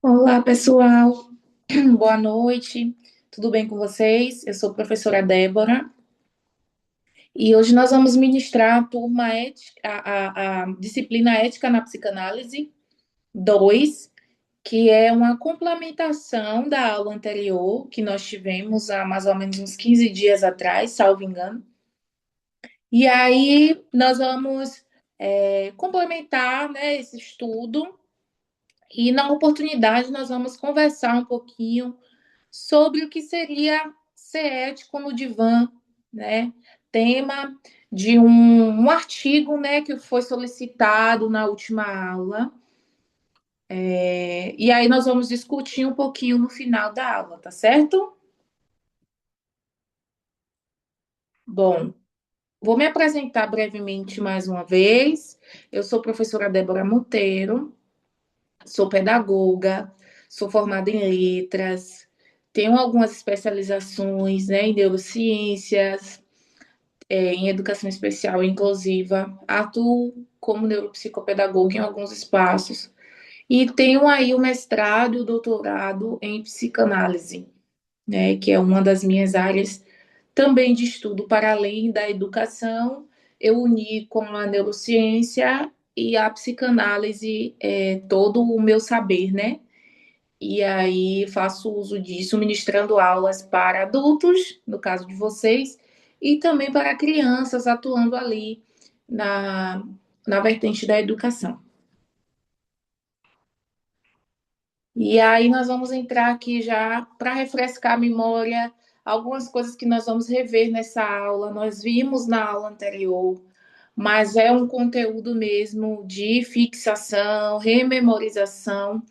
Olá, pessoal. Boa noite. Tudo bem com vocês? Eu sou a professora Débora e hoje nós vamos ministrar a turma ética, a disciplina Ética na Psicanálise 2, que é uma complementação da aula anterior que nós tivemos há mais ou menos uns 15 dias atrás, salvo engano. E aí nós vamos complementar, né, esse estudo e na oportunidade nós vamos conversar um pouquinho sobre o que seria ser ético no divã, né? Tema de um artigo, né, que foi solicitado na última aula. E aí nós vamos discutir um pouquinho no final da aula, tá certo? Bom, vou me apresentar brevemente mais uma vez. Eu sou professora Débora Monteiro, sou pedagoga, sou formada em letras, tenho algumas especializações, né, em neurociências, em educação especial e inclusiva, atuo como neuropsicopedagoga em alguns espaços e tenho aí o mestrado e o doutorado em psicanálise, né, que é uma das minhas áreas também de estudo para além da educação. Eu uni com a neurociência e a psicanálise todo o meu saber, né? E aí faço uso disso ministrando aulas para adultos, no caso de vocês, e também para crianças, atuando ali na, na vertente da educação. E aí nós vamos entrar aqui já para refrescar a memória, algumas coisas que nós vamos rever nessa aula. Nós vimos na aula anterior, mas é um conteúdo mesmo de fixação, rememorização.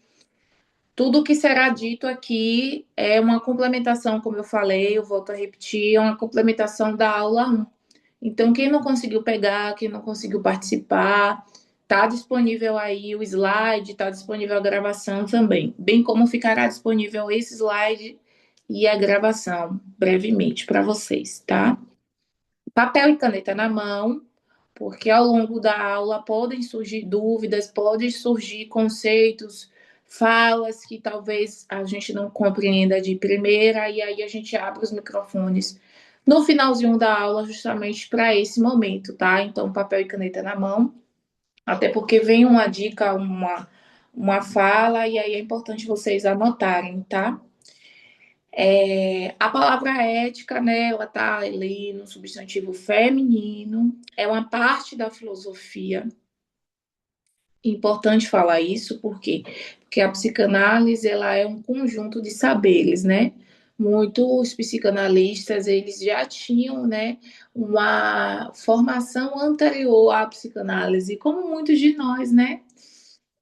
Tudo que será dito aqui é uma complementação, como eu falei, eu volto a repetir, é uma complementação da aula 1. Então, quem não conseguiu pegar, quem não conseguiu participar, está disponível aí o slide, está disponível a gravação também, bem como ficará disponível esse slide e a gravação brevemente para vocês, tá? Papel e caneta na mão, porque ao longo da aula podem surgir dúvidas, podem surgir conceitos, falas que talvez a gente não compreenda de primeira, e aí a gente abre os microfones no finalzinho da aula, justamente para esse momento, tá? Então, papel e caneta na mão, até porque vem uma dica, uma fala, e aí é importante vocês anotarem, tá? A palavra ética, né, ela está ali no substantivo feminino, é uma parte da filosofia. Importante falar isso, por quê? Porque a psicanálise, ela é um conjunto de saberes, né? Muitos psicanalistas, eles já tinham, né, uma formação anterior à psicanálise, como muitos de nós, né?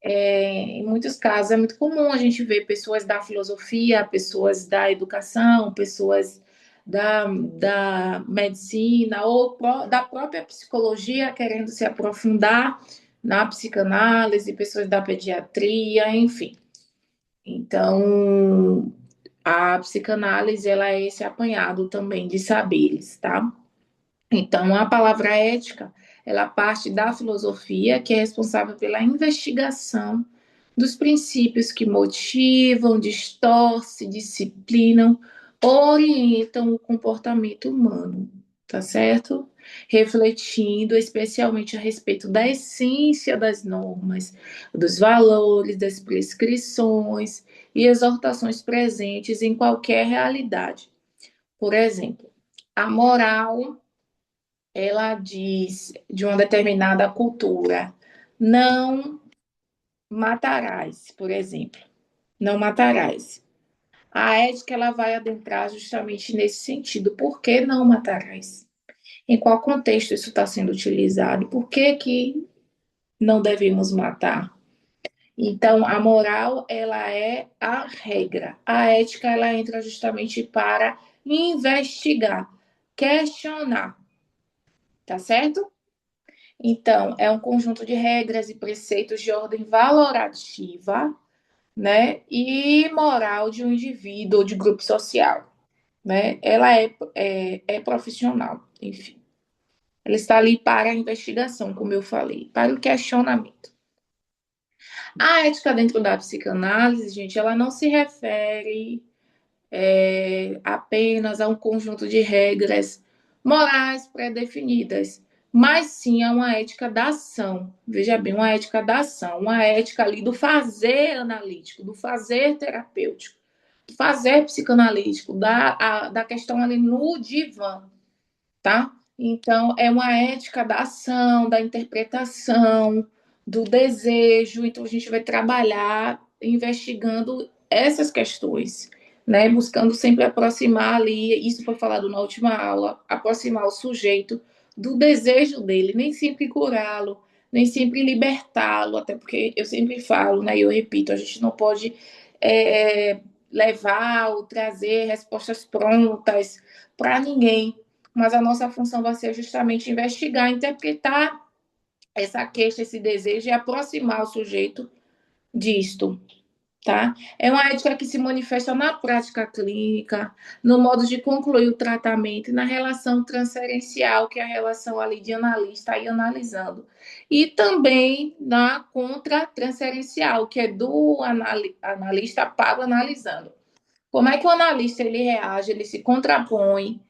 Em muitos casos é muito comum a gente ver pessoas da filosofia, pessoas da educação, pessoas da medicina ou da própria psicologia querendo se aprofundar na psicanálise, pessoas da pediatria, enfim. Então, a psicanálise ela é esse apanhado também de saberes, tá? Então, a palavra ética, ela parte da filosofia, que é responsável pela investigação dos princípios que motivam, distorcem, disciplinam, orientam o comportamento humano, tá certo? Refletindo especialmente a respeito da essência das normas, dos valores, das prescrições e exortações presentes em qualquer realidade. Por exemplo, a moral ela diz de uma determinada cultura, não matarás, por exemplo, não matarás. A ética ela vai adentrar justamente nesse sentido. Por que não matarás? Em qual contexto isso está sendo utilizado? Por que, que não devemos matar? Então, a moral ela é a regra. A ética ela entra justamente para investigar, questionar, tá certo? Então, é um conjunto de regras e preceitos de ordem valorativa, né, e moral de um indivíduo ou de grupo social, né? Ela é profissional, enfim. Ela está ali para a investigação, como eu falei, para o questionamento. A ética dentro da psicanálise, gente, ela não se refere apenas a um conjunto de regras morais pré-definidas, mas sim a uma ética da ação. Veja bem, uma ética da ação, uma ética ali do fazer analítico, do fazer terapêutico, do fazer psicanalítico, da questão ali no divã, tá? Então, é uma ética da ação, da interpretação, do desejo. Então, a gente vai trabalhar investigando essas questões, né? Buscando sempre aproximar ali, isso foi falado na última aula, aproximar o sujeito do desejo dele, nem sempre curá-lo, nem sempre libertá-lo, até porque eu sempre falo, né? E eu repito, a gente não pode é, levar ou trazer respostas prontas para ninguém, mas a nossa função vai ser justamente investigar, interpretar essa queixa, esse desejo e aproximar o sujeito disto, tá? É uma ética que se manifesta na prática clínica, no modo de concluir o tratamento e na relação transferencial, que é a relação ali de analista e analisando. E também na contra-transferencial, que é do analista para o analisando. Como é que o analista ele reage, ele se contrapõe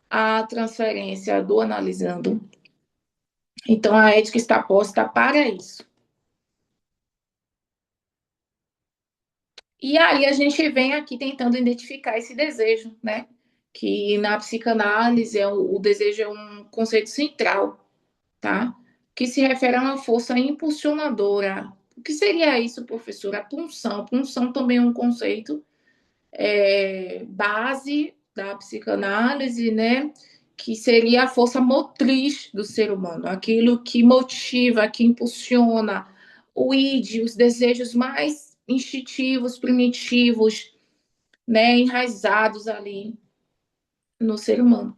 a transferência do analisando. Então, a ética está posta para isso. E aí a gente vem aqui tentando identificar esse desejo, né? Que na psicanálise o desejo é um conceito central, tá? Que se refere a uma força impulsionadora. O que seria isso, professora? A pulsão. Pulsão também é um conceito base da psicanálise, né? Que seria a força motriz do ser humano, aquilo que motiva, que impulsiona o id, os desejos mais instintivos, primitivos, né? Enraizados ali no ser humano.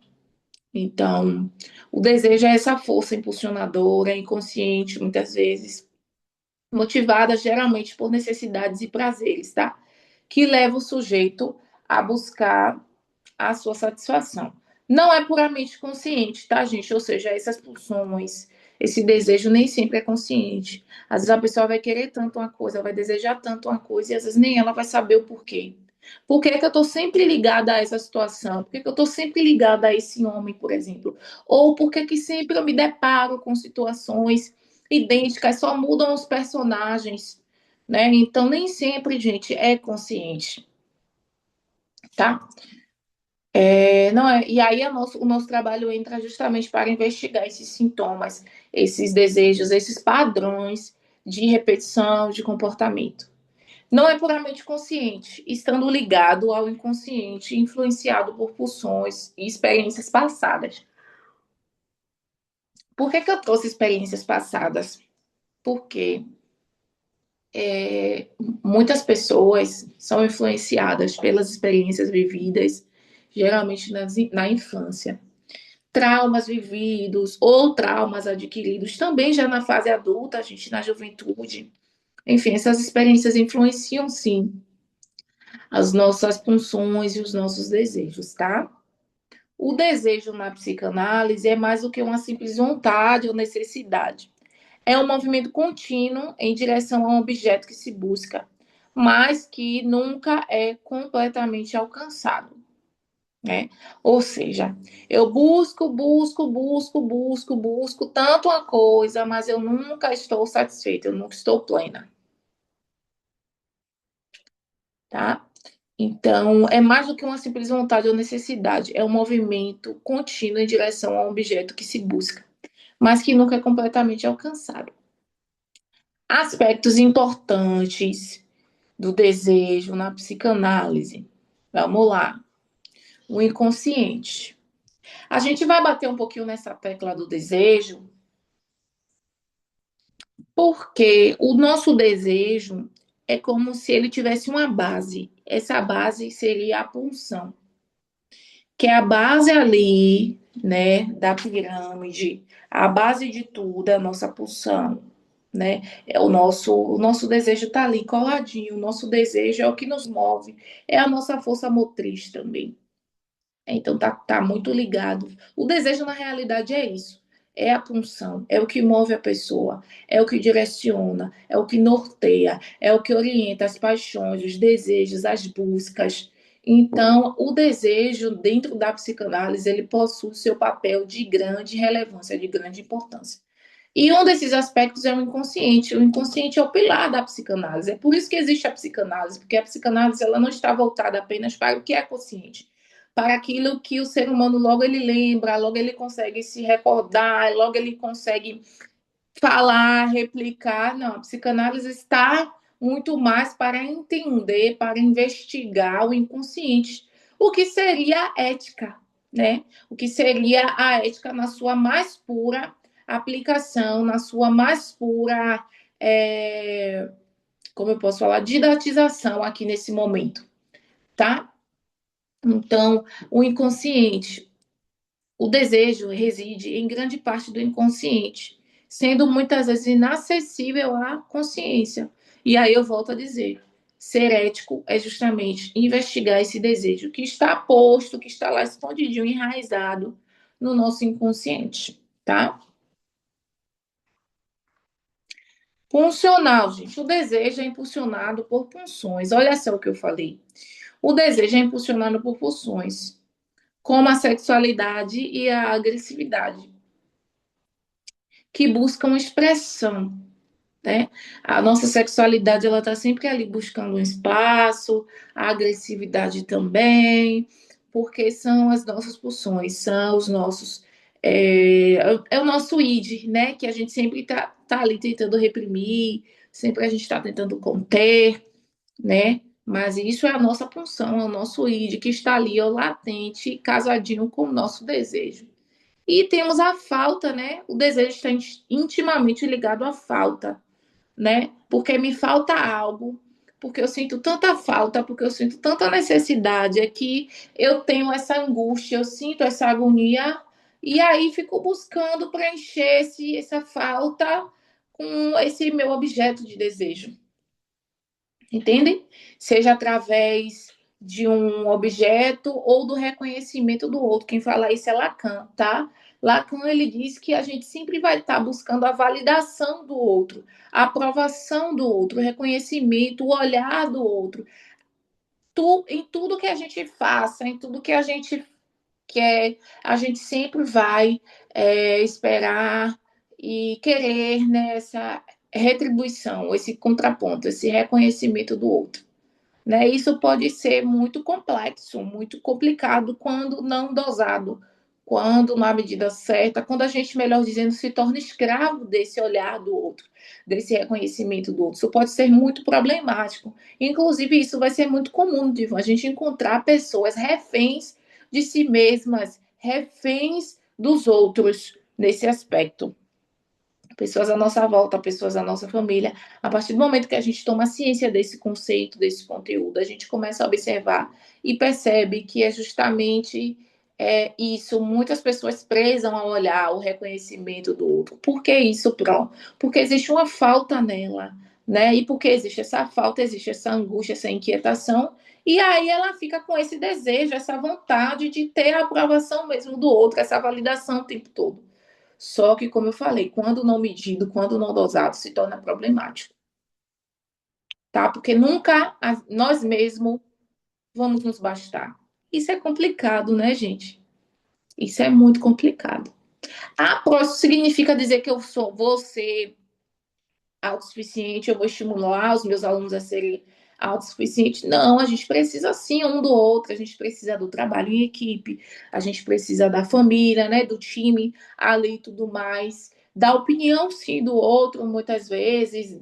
Então, o desejo é essa força impulsionadora, inconsciente, muitas vezes, motivada geralmente por necessidades e prazeres, tá? Que leva o sujeito a buscar a sua satisfação. Não é puramente consciente, tá, gente? Ou seja, essas pulsões, esse desejo nem sempre é consciente. Às vezes a pessoa vai querer tanto uma coisa, vai desejar tanto uma coisa, e às vezes nem ela vai saber o porquê. Por que, é que eu estou sempre ligada a essa situação? Por que, é que eu estou sempre ligada a esse homem, por exemplo? Ou por que, que sempre eu me deparo com situações idênticas, só mudam os personagens, né? Então, nem sempre, gente, é consciente, tá? Não é, e aí o nosso trabalho entra justamente para investigar esses sintomas, esses desejos, esses padrões de repetição, de comportamento. Não é puramente consciente, estando ligado ao inconsciente, influenciado por pulsões e experiências passadas. Por que, que eu trouxe experiências passadas? Porque muitas pessoas são influenciadas pelas experiências vividas, geralmente na infância. Traumas vividos ou traumas adquiridos também já na fase adulta, a gente na juventude. Enfim, essas experiências influenciam sim as nossas funções e os nossos desejos, tá? O desejo na psicanálise é mais do que uma simples vontade ou necessidade. É um movimento contínuo em direção a um objeto que se busca, mas que nunca é completamente alcançado, né? Ou seja, eu busco tanto uma coisa, mas eu nunca estou satisfeita, eu nunca estou plena, tá? Então, é mais do que uma simples vontade ou necessidade, é um movimento contínuo em direção a um objeto que se busca, mas que nunca é completamente alcançado. Aspectos importantes do desejo na psicanálise. Vamos lá. O inconsciente. A gente vai bater um pouquinho nessa tecla do desejo, porque o nosso desejo é como se ele tivesse uma base. Essa base seria a pulsão, que é a base ali, né, da pirâmide. A base de tudo é a nossa pulsão, né? É o nosso desejo está ali coladinho. O nosso desejo é o que nos move, é a nossa força motriz também. Então tá muito ligado. O desejo na realidade é isso. é a pulsão, é o que move a pessoa, é o que direciona, é o que norteia, é o que orienta as paixões, os desejos, as buscas. Então, o desejo dentro da psicanálise, ele possui seu papel de grande relevância, de grande importância. E um desses aspectos é o inconsciente. O inconsciente é o pilar da psicanálise. É por isso que existe a psicanálise, porque a psicanálise ela não está voltada apenas para o que é consciente, para aquilo que o ser humano logo ele lembra, logo ele consegue se recordar, logo ele consegue falar, replicar. Não, a psicanálise está muito mais para entender, para investigar o inconsciente. O que seria a ética, né? O que seria a ética na sua mais pura aplicação, na sua mais pura, como eu posso falar, didatização aqui nesse momento, tá? Então, o inconsciente, o desejo reside em grande parte do inconsciente, sendo muitas vezes inacessível à consciência. E aí eu volto a dizer, ser ético é justamente investigar esse desejo que está posto, que está lá escondidinho, enraizado no nosso inconsciente, tá? Funcional, gente. O desejo é impulsionado por pulsões. Olha só o que eu falei. O desejo é impulsionado por pulsões, como a sexualidade e a agressividade, que buscam expressão, né? A nossa sexualidade ela está sempre ali buscando um espaço, a agressividade também, porque são as nossas pulsões, são os nossos é o nosso id, né? Que a gente sempre tá ali tentando reprimir, sempre a gente está tentando conter, né? Mas isso é a nossa pulsão, é o nosso id que está ali, ó, latente, casadinho com o nosso desejo. E temos a falta, né? O desejo está intimamente ligado à falta, né? Porque me falta algo, porque eu sinto tanta falta, porque eu sinto tanta necessidade, é que eu tenho essa angústia, eu sinto essa agonia, e aí fico buscando preencher essa falta com esse meu objeto de desejo. Entende? Seja através de um objeto ou do reconhecimento do outro. Quem fala isso é Lacan, tá? Lacan ele diz que a gente sempre vai estar buscando a validação do outro, a aprovação do outro, o reconhecimento, o olhar do outro. Em tudo que a gente faça, em tudo que a gente quer, a gente sempre vai esperar e querer nessa retribuição, esse contraponto, esse reconhecimento do outro. Né? Isso pode ser muito complexo, muito complicado quando não dosado, quando na medida certa, quando a gente, melhor dizendo, se torna escravo desse olhar do outro, desse reconhecimento do outro. Isso pode ser muito problemático. Inclusive, isso vai ser muito comum, Diva, a gente encontrar pessoas reféns de si mesmas, reféns dos outros nesse aspecto, pessoas à nossa volta, pessoas à nossa família. A partir do momento que a gente toma ciência desse conceito, desse conteúdo, a gente começa a observar e percebe que é justamente isso. Muitas pessoas prezam ao olhar o reconhecimento do outro. Por que isso, Pro? Porque existe uma falta nela, né? E porque existe essa falta, existe essa angústia, essa inquietação. E aí ela fica com esse desejo, essa vontade de ter a aprovação mesmo do outro, essa validação o tempo todo. Só que, como eu falei, quando não medido, quando não dosado, se torna problemático, tá? Porque nunca nós mesmos vamos nos bastar. Isso é complicado, né, gente? Isso é muito complicado. Ah, próximo significa dizer que vou ser autossuficiente, eu vou estimular os meus alunos a serem autossuficientes. Não, a gente precisa sim um do outro, a gente precisa do trabalho em equipe, a gente precisa da família, né, do time ali e tudo mais, da opinião sim do outro, muitas vezes,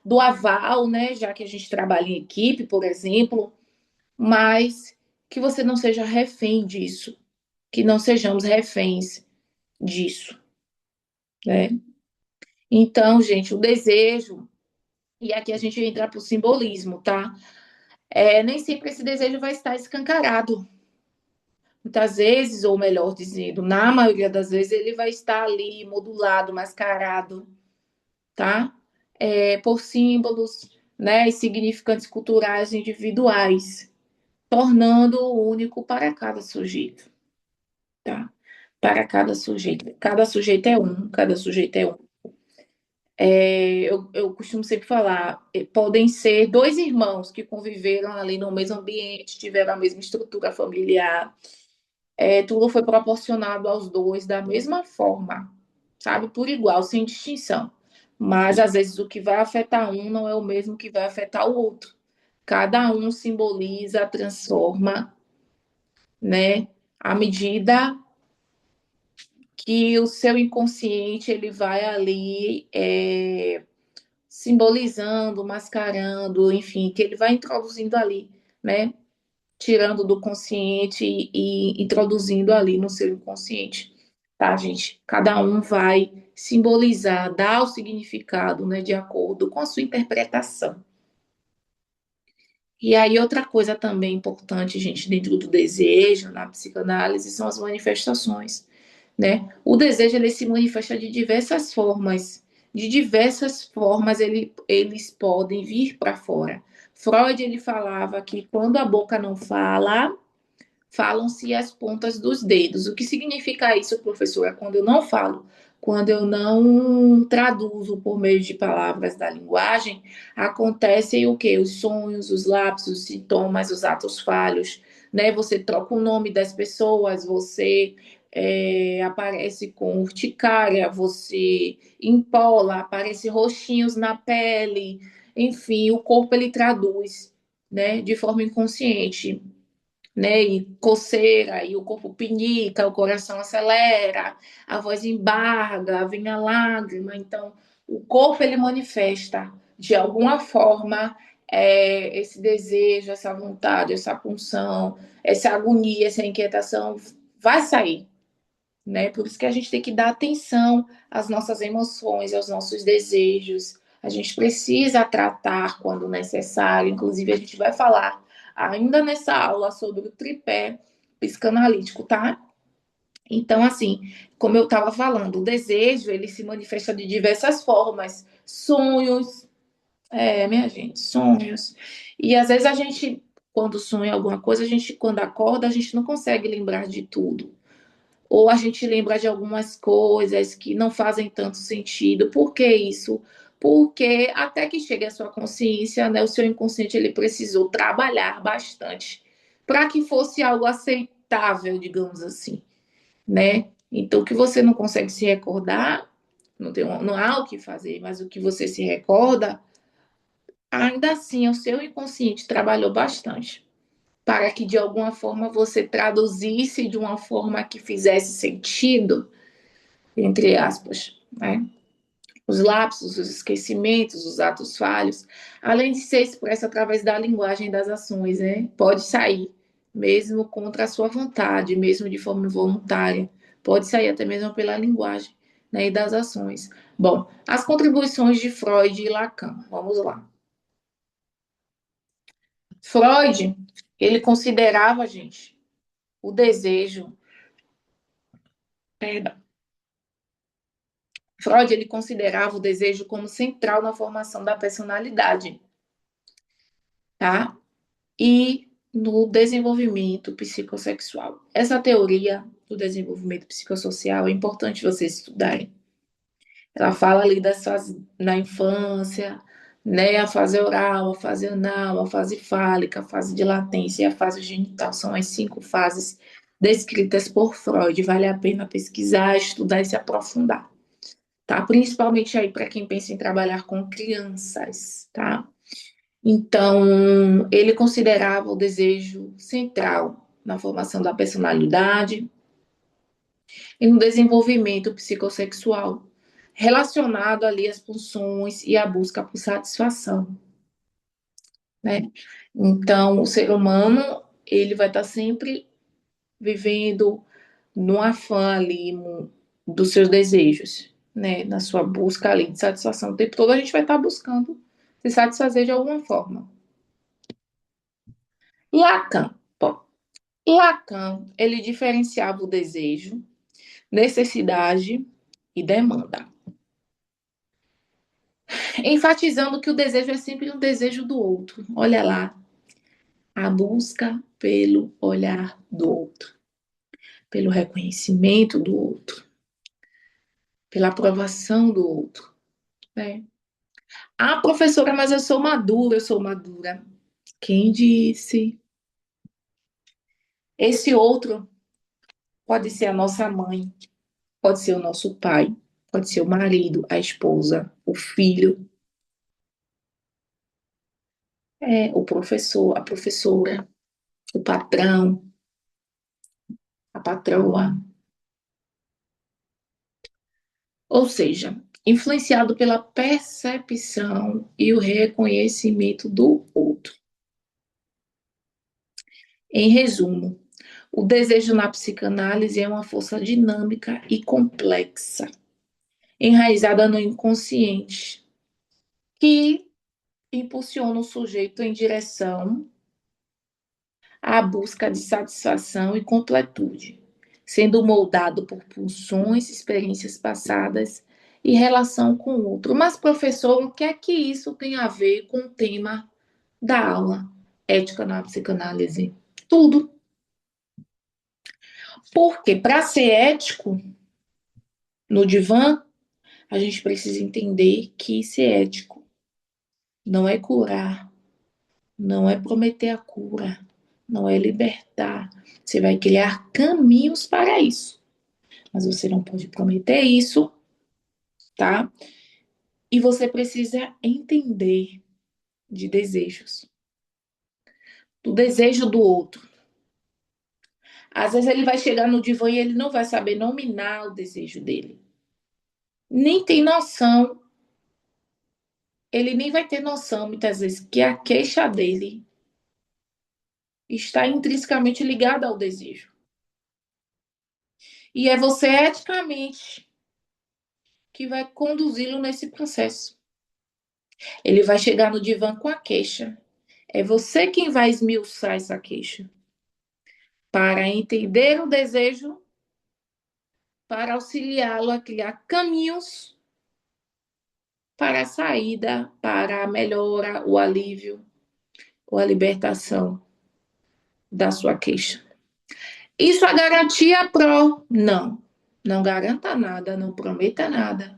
do aval, né, já que a gente trabalha em equipe, por exemplo, mas que você não seja refém disso, que não sejamos reféns disso, né? Então, gente, o desejo, e aqui a gente entra para o simbolismo, tá? Nem sempre esse desejo vai estar escancarado. Muitas vezes, ou melhor dizendo, na maioria das vezes, ele vai estar ali modulado, mascarado, tá? Por símbolos, né, e significantes culturais individuais, tornando o único para cada sujeito, tá? para cada sujeito. Cada sujeito é um, cada sujeito é um. Eu costumo sempre falar, podem ser dois irmãos que conviveram ali no mesmo ambiente, tiveram a mesma estrutura familiar, tudo foi proporcionado aos dois da mesma forma, sabe? Por igual, sem distinção. Mas às vezes o que vai afetar um não é o mesmo que vai afetar o outro. Cada um simboliza, transforma, né? À medida que o seu inconsciente ele vai ali simbolizando, mascarando, enfim, que ele vai introduzindo ali, né? Tirando do consciente e introduzindo ali no seu inconsciente, tá, gente? Cada um vai simbolizar, dar o significado, né, de acordo com a sua interpretação. E aí, outra coisa também importante, gente, dentro do desejo, na psicanálise, são as manifestações, né? O desejo, ele se manifesta de diversas formas. De diversas formas, eles podem vir para fora. Freud, ele falava que quando a boca não fala, falam-se as pontas dos dedos. O que significa isso, professora? Quando eu não falo, quando eu não traduzo por meio de palavras da linguagem, acontecem o quê? Os sonhos, os lapsos, os sintomas, os atos falhos, né? Você troca o nome das pessoas, você aparece com urticária, você empola, aparece roxinhos na pele, enfim, o corpo ele traduz, né, de forma inconsciente, né? E coceira, e o corpo pinica, o coração acelera, a voz embarga, vem a lágrima. Então, o corpo ele manifesta de alguma forma esse desejo, essa vontade, essa punção, essa agonia, essa inquietação vai sair, né? Por isso que a gente tem que dar atenção às nossas emoções, aos nossos desejos. A gente precisa tratar quando necessário. Inclusive, a gente vai falar ainda nessa aula sobre o tripé psicanalítico, tá? Então, assim, como eu estava falando, o desejo ele se manifesta de diversas formas. Sonhos, minha gente, sonhos. E às vezes a gente, quando sonha alguma coisa, a gente, quando acorda, a gente não consegue lembrar de tudo, ou a gente lembra de algumas coisas que não fazem tanto sentido. Por que isso? Porque até que chegue a sua consciência, né, o seu inconsciente ele precisou trabalhar bastante para que fosse algo aceitável, digamos assim, né? Então, o que você não consegue se recordar, não há o que fazer, mas o que você se recorda, ainda assim, o seu inconsciente trabalhou bastante para que de alguma forma você traduzisse de uma forma que fizesse sentido, entre aspas, né? Os lapsos, os esquecimentos, os atos falhos, além de ser expresso através da linguagem das ações, né? Pode sair, mesmo contra a sua vontade, mesmo de forma involuntária, pode sair até mesmo pela linguagem, né, e das ações. Bom, as contribuições de Freud e Lacan, vamos lá. Freud, ele considerava, gente, o desejo, perdão, Freud ele considerava o desejo como central na formação da personalidade, tá? E no desenvolvimento psicossexual. Essa teoria do desenvolvimento psicossocial é importante vocês estudarem. Ela fala ali das fases na infância, né? A fase oral, a fase anal, a fase fálica, a fase de latência e a fase genital. São as 5 fases descritas por Freud. Vale a pena pesquisar, estudar e se aprofundar, tá? Principalmente aí para quem pensa em trabalhar com crianças, tá? Então, ele considerava o desejo central na formação da personalidade e no desenvolvimento psicossexual, relacionado ali às pulsões e à busca por satisfação, né? Então, o ser humano, ele vai estar sempre vivendo no afã ali dos seus desejos, né? Na sua busca ali de satisfação. O tempo todo a gente vai estar buscando se satisfazer de alguma forma. Lacan, bom, Lacan, ele diferenciava o desejo, necessidade e demanda, enfatizando que o desejo é sempre um desejo do outro. Olha lá, a busca pelo olhar do outro. pelo reconhecimento do outro, pela aprovação do outro, né? Ah, professora, mas eu sou madura, eu sou madura. Quem disse? Esse outro pode ser a nossa mãe, pode ser o nosso pai, pode ser o marido, a esposa, o filho, o professor, a professora, o patrão, a patroa. Ou seja, influenciado pela percepção e o reconhecimento do outro. Em resumo, o desejo na psicanálise é uma força dinâmica e complexa, enraizada no inconsciente, que impulsiona o sujeito em direção à busca de satisfação e completude, sendo moldado por pulsões, experiências passadas e relação com o outro. Mas, professor, o que é que isso tem a ver com o tema da aula? Ética na psicanálise? Tudo. Porque para ser ético no divã, a gente precisa entender que ser ético não é curar, não é prometer a cura, não é libertar. Você vai criar caminhos para isso. Mas você não pode prometer isso, tá? E você precisa entender de desejos, do desejo do outro. Às vezes ele vai chegar no divã e ele não vai saber nominar o desejo dele. Nem tem noção, ele nem vai ter noção, muitas vezes, que a queixa dele está intrinsecamente ligada ao desejo. E é você eticamente que vai conduzi-lo nesse processo. Ele vai chegar no divã com a queixa. É você quem vai esmiuçar essa queixa para entender o desejo, para auxiliá-lo a criar caminhos para a saída, para a melhora, o alívio ou a libertação da sua queixa. Isso é garantia pró? Não. Não garanta nada, não prometa nada,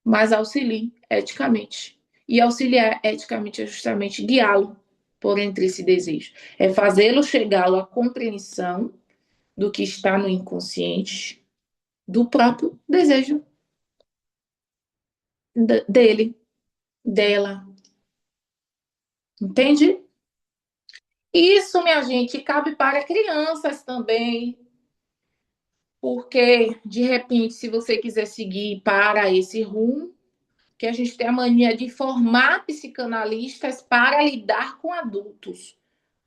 mas auxilie eticamente. E auxiliar eticamente é justamente guiá-lo por entre esse desejo. É fazê-lo chegá-lo à compreensão do que está no inconsciente, do próprio desejo dele, dela. Entende? Isso, minha gente, cabe para crianças também, porque de repente, se você quiser seguir para esse rumo, que a gente tem a mania de formar psicanalistas para lidar com adultos.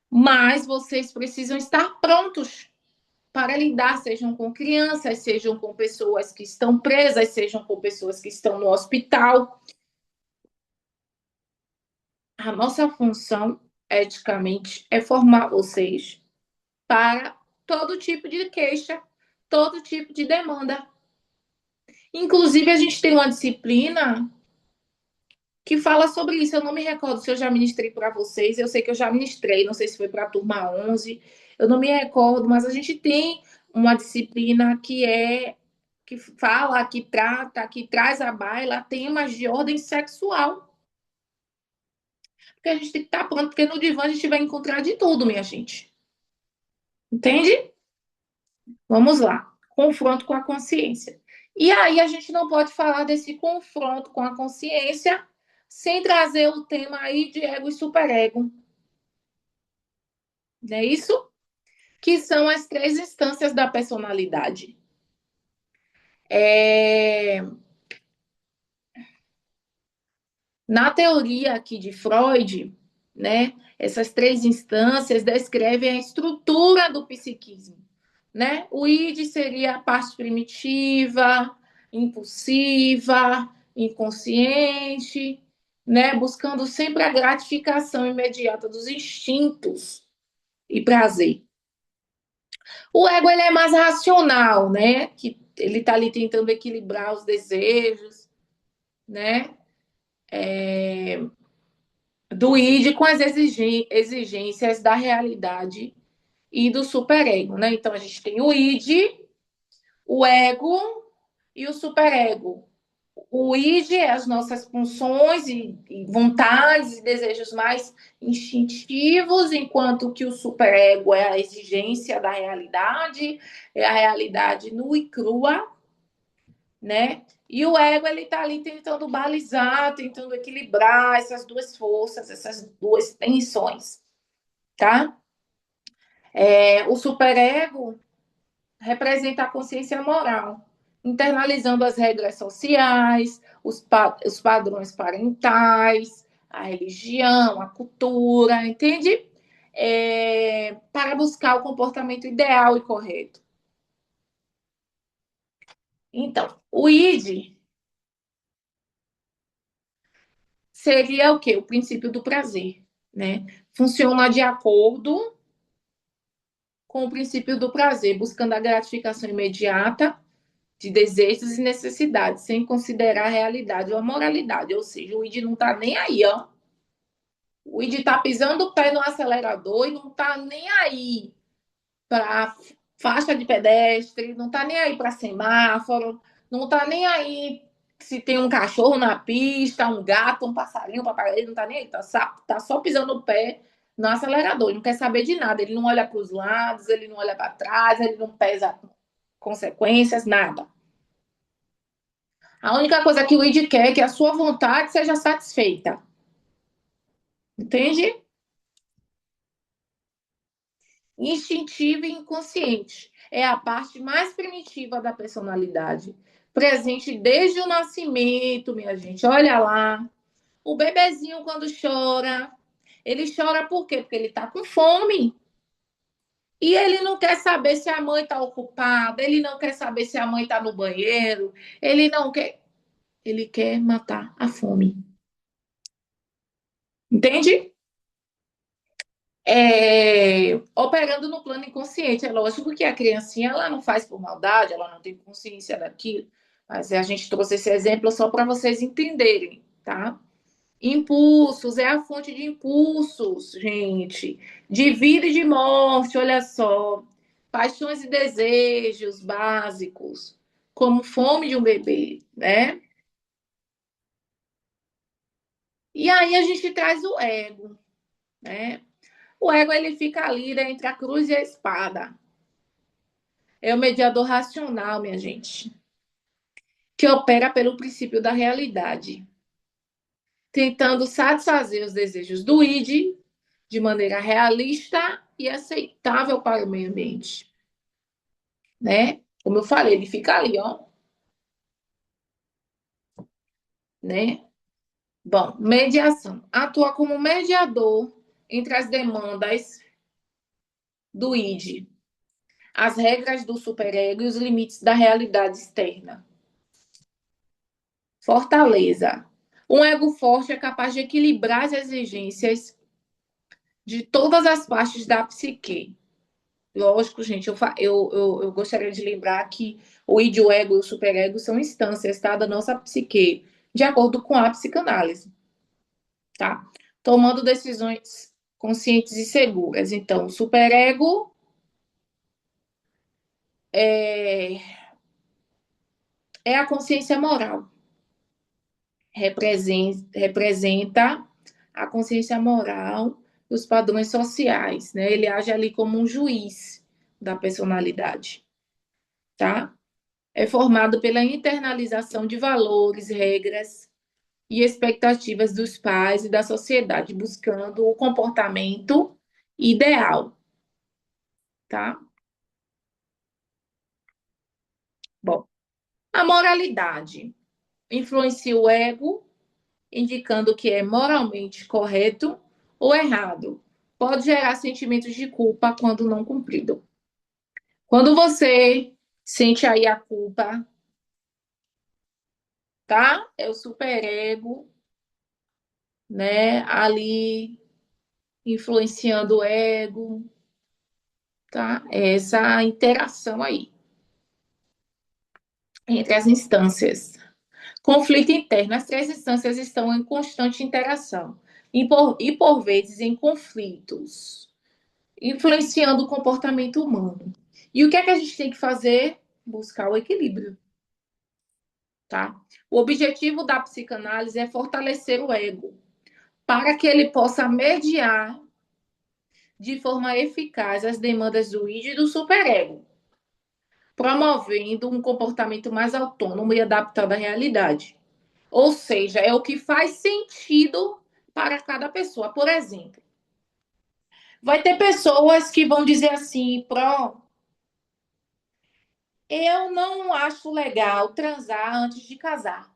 Mas vocês precisam estar prontos para lidar, sejam com crianças, sejam com pessoas que estão presas, sejam com pessoas que estão no hospital. A nossa função, eticamente, é formar vocês para todo tipo de queixa, todo tipo de demanda. Inclusive, a gente tem uma disciplina que fala sobre isso. Eu não me recordo se eu já ministrei para vocês. Eu sei que eu já ministrei, não sei se foi para a turma 11. Eu não me recordo, mas a gente tem uma disciplina que fala, que trata, que traz à baila temas de ordem sexual. Porque a gente tem que estar pronto, porque no divã a gente vai encontrar de tudo, minha gente. Entende? Vamos lá. Confronto com a consciência. E aí a gente não pode falar desse confronto com a consciência sem trazer o tema aí de ego e superego. Não é isso? Que são as três instâncias da personalidade. Na teoria aqui de Freud, né, essas três instâncias descrevem a estrutura do psiquismo. Né? O id seria a parte primitiva, impulsiva, inconsciente, né? Buscando sempre a gratificação imediata dos instintos e prazer. O ego ele é mais racional, né? Que ele está ali tentando equilibrar os desejos, né? Do id com as exigências da realidade e do superego, né? Então a gente tem o id, o ego e o superego. O id é as nossas funções e vontades e desejos mais instintivos, enquanto que o superego é a exigência da realidade, é a realidade nua e crua, né? E o ego, ele tá ali tentando balizar, tentando equilibrar essas duas forças, essas duas tensões, tá? O superego representa a consciência moral, internalizando as regras sociais, os padrões parentais, a religião, a cultura, entende? Para buscar o comportamento ideal e correto. Então, o id seria o quê? O princípio do prazer, né? Funciona de acordo com o princípio do prazer, buscando a gratificação imediata de desejos e necessidades, sem considerar a realidade ou a moralidade. Ou seja, o id não está nem aí, ó. O id está pisando o pé no acelerador e não está nem aí para faixa de pedestre, não está nem aí para semáforo, não está nem aí se tem um cachorro na pista, um gato, um passarinho, um papagaio, não está nem aí, tá só pisando o pé no acelerador, ele não quer saber de nada, ele não olha para os lados, ele não olha para trás, ele não pesa consequências, nada. A única coisa que o id quer é que a sua vontade seja satisfeita. Entende? Instintiva e inconsciente. É a parte mais primitiva da personalidade. Presente desde o nascimento, minha gente. Olha lá. O bebezinho, quando chora, ele chora por quê? Porque ele está com fome. E ele não quer saber se a mãe está ocupada, ele não quer saber se a mãe está no banheiro, ele não quer. Ele quer matar a fome. Entende? Operando no plano inconsciente. É lógico que a criancinha ela não faz por maldade, ela não tem consciência daquilo, mas a gente trouxe esse exemplo só para vocês entenderem, tá? Impulsos, é a fonte de impulsos, gente, de vida e de morte, olha só. Paixões e desejos básicos, como fome de um bebê, né? E aí a gente traz o ego, né? O ego ele fica ali né, entre a cruz e a espada. É o mediador racional, minha gente, que opera pelo princípio da realidade, tentando satisfazer os desejos do id de maneira realista e aceitável para o meio ambiente, né? Como eu falei, ele fica ali, ó, né? Bom, mediação. Atua como mediador entre as demandas do id, as regras do superego e os limites da realidade externa. Fortaleza. Um ego forte é capaz de equilibrar as exigências de todas as partes da psique. Lógico, gente, eu gostaria de lembrar que o id, o ego e o superego são instâncias tá, da nossa psique, de acordo com a psicanálise, tá? Tomando decisões conscientes e seguras. Então, o superego é, é a consciência moral, representa a consciência moral e os padrões sociais, né? Ele age ali como um juiz da personalidade, tá? É formado pela internalização de valores, regras e expectativas dos pais e da sociedade, buscando o comportamento ideal, tá? Bom, a moralidade influencia o ego, indicando que é moralmente correto ou errado. Pode gerar sentimentos de culpa quando não cumprido. Quando você sente aí a culpa, tá? É o superego, né? Ali influenciando o ego, tá? É essa interação aí entre as instâncias. Conflito interno. As três instâncias estão em constante interação e por vezes em conflitos. influenciando o comportamento humano. E o que é que a gente tem que fazer? Buscar o equilíbrio, tá? O objetivo da psicanálise é fortalecer o ego, para que ele possa mediar de forma eficaz as demandas do id e do superego, promovendo um comportamento mais autônomo e adaptado à realidade. Ou seja, é o que faz sentido para cada pessoa. Por exemplo, vai ter pessoas que vão dizer assim, eu não acho legal transar antes de casar.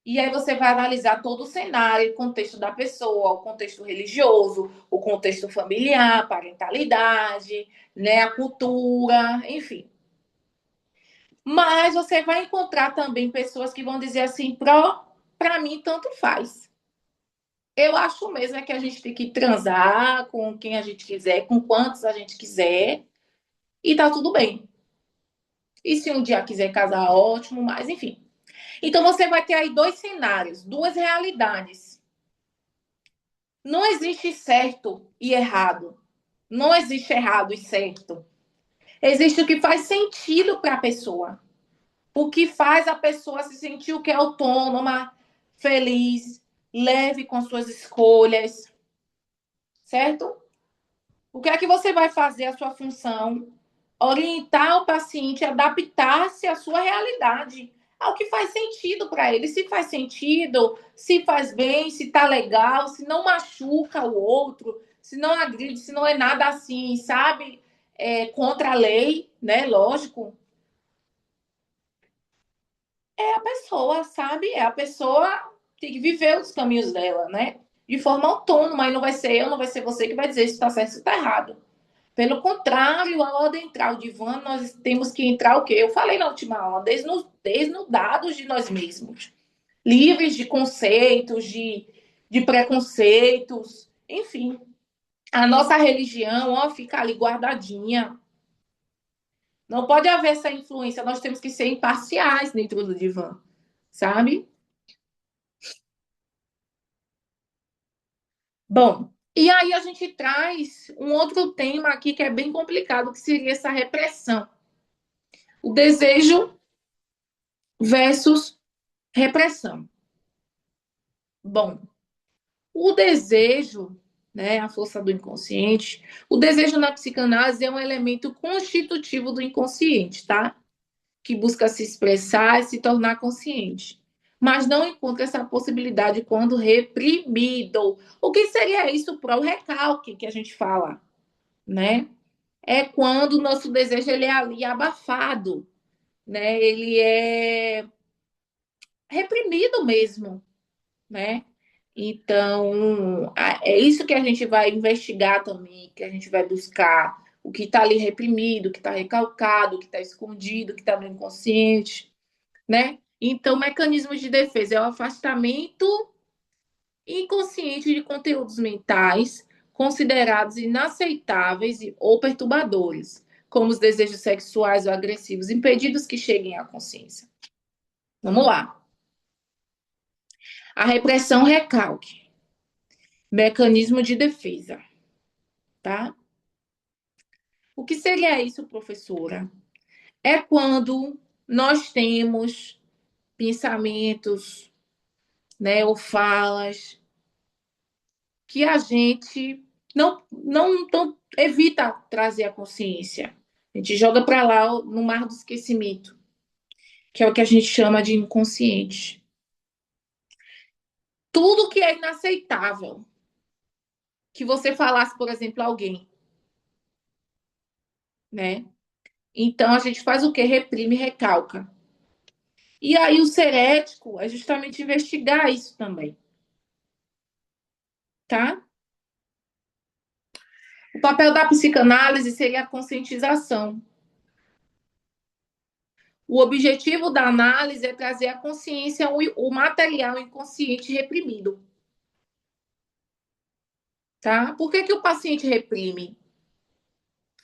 E aí você vai analisar todo o cenário, o contexto da pessoa, o contexto religioso, o contexto familiar, parentalidade, né, a cultura, enfim. Mas você vai encontrar também pessoas que vão dizer assim, para mim tanto faz. Eu acho mesmo é que a gente tem que transar com quem a gente quiser, com quantos a gente quiser, e tá tudo bem. E se um dia quiser casar, ótimo, mas enfim. Então você vai ter aí dois cenários, duas realidades. Não existe certo e errado. Não existe errado e certo. Existe o que faz sentido para a pessoa. O que faz a pessoa se sentir o que é autônoma, feliz, leve com suas escolhas, certo? O que é que você vai fazer a sua função? Orientar o paciente a adaptar-se à sua realidade, ao que faz sentido para ele. Se faz sentido, se faz bem, se tá legal, se não machuca o outro, se não agride, se não é nada assim, sabe? Contra a lei, né? Lógico. É a pessoa, sabe? É a pessoa tem que viver os caminhos dela, né? De forma autônoma, e não vai ser eu, não vai ser você que vai dizer se está certo ou está errado. Pelo contrário, a hora de entrar o divã, nós temos que entrar o quê? Eu falei na última aula, desnudados de nós mesmos, livres de conceitos, de preconceitos, enfim. A nossa religião, ó, fica ali guardadinha. Não pode haver essa influência, nós temos que ser imparciais dentro do divã, sabe? Bom, e aí a gente traz um outro tema aqui que é bem complicado, que seria essa repressão. O desejo versus repressão. Bom, o desejo, né, a força do inconsciente, o desejo na psicanálise é um elemento constitutivo do inconsciente, tá? Que busca se expressar e se tornar consciente. Mas não encontra essa possibilidade quando reprimido. O que seria isso para o recalque que a gente fala, né? É quando o nosso desejo ele é ali abafado, né? Ele é reprimido mesmo, né? Então, é isso que a gente vai investigar também, que a gente vai buscar o que está ali reprimido, o que está recalcado, o que está escondido, o que está no inconsciente, né? Então, mecanismos de defesa é o afastamento inconsciente de conteúdos mentais considerados inaceitáveis ou perturbadores, como os desejos sexuais ou agressivos, impedidos que cheguem à consciência. Vamos lá. A repressão recalque, mecanismo de defesa, tá? O que seria isso, professora? É quando nós temos pensamentos, né, ou falas que a gente não evita trazer à consciência. A gente joga para lá no mar do esquecimento, que é o que a gente chama de inconsciente. Tudo que é inaceitável, que você falasse, por exemplo, a alguém, né? Então a gente faz o quê? Reprime, recalca. E aí o ser ético é justamente investigar isso também, tá? O papel da psicanálise seria a conscientização. O objetivo da análise é trazer à consciência o material inconsciente reprimido, tá? Por que, que o paciente reprime?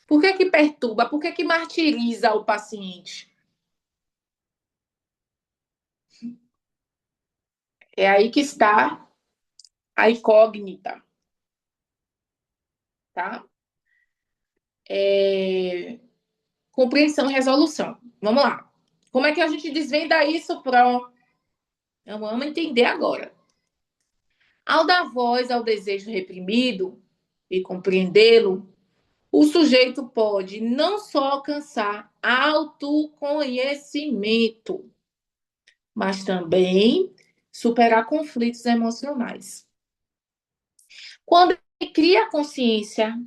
Por que, que perturba? Por que, que martiriza o paciente? É aí que está a incógnita. tá? Compreensão e resolução. Vamos lá. Como é que a gente desvenda isso pro? Vamos entender agora. Ao dar voz ao desejo reprimido e compreendê-lo, o sujeito pode não só alcançar autoconhecimento, mas também superar conflitos emocionais. Quando ele cria consciência,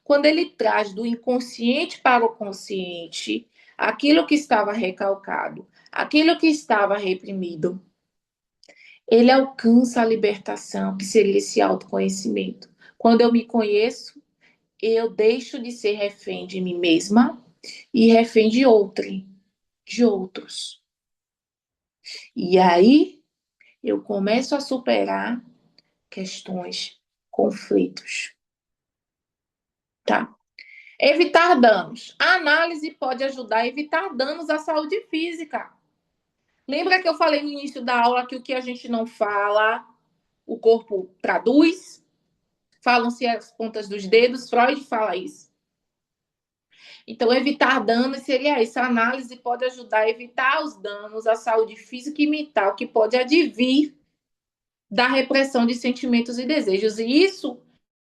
quando ele traz do inconsciente para o consciente aquilo que estava recalcado, aquilo que estava reprimido, ele alcança a libertação, que seria esse autoconhecimento. Quando eu me conheço, eu deixo de ser refém de mim mesma e refém de outrem, de outros. E aí eu começo a superar questões, conflitos, tá? Evitar danos. A análise pode ajudar a evitar danos à saúde física. Lembra que eu falei no início da aula que o que a gente não fala, o corpo traduz? Falam-se as pontas dos dedos, Freud fala isso. Então, evitar danos seria isso. A análise pode ajudar a evitar os danos à saúde física e mental que pode advir da repressão de sentimentos e desejos. E isso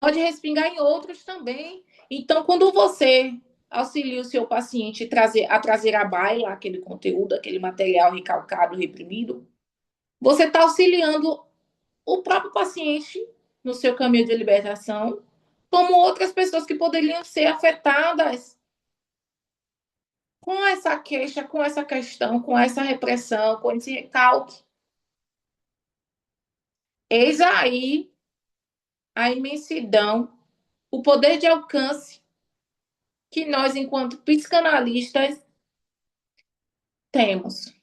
pode respingar em outros também. Então, quando você auxilia o seu paciente a trazer à baila aquele conteúdo, aquele material recalcado, reprimido, você está auxiliando o próprio paciente no seu caminho de libertação, como outras pessoas que poderiam ser afetadas com essa queixa, com essa questão, com essa repressão, com esse recalque. Eis aí a imensidão, o poder de alcance que nós, enquanto psicanalistas, temos.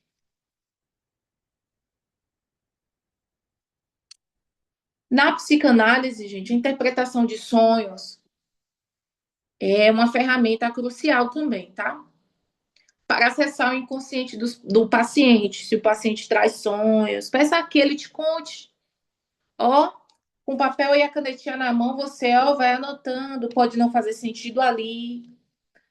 Na psicanálise, gente, a interpretação de sonhos é uma ferramenta crucial também, tá? Para acessar o inconsciente do paciente. Se o paciente traz sonhos, peça que ele te conte. Ó, com o papel e a canetinha na mão, você ó, vai anotando. Pode não fazer sentido ali,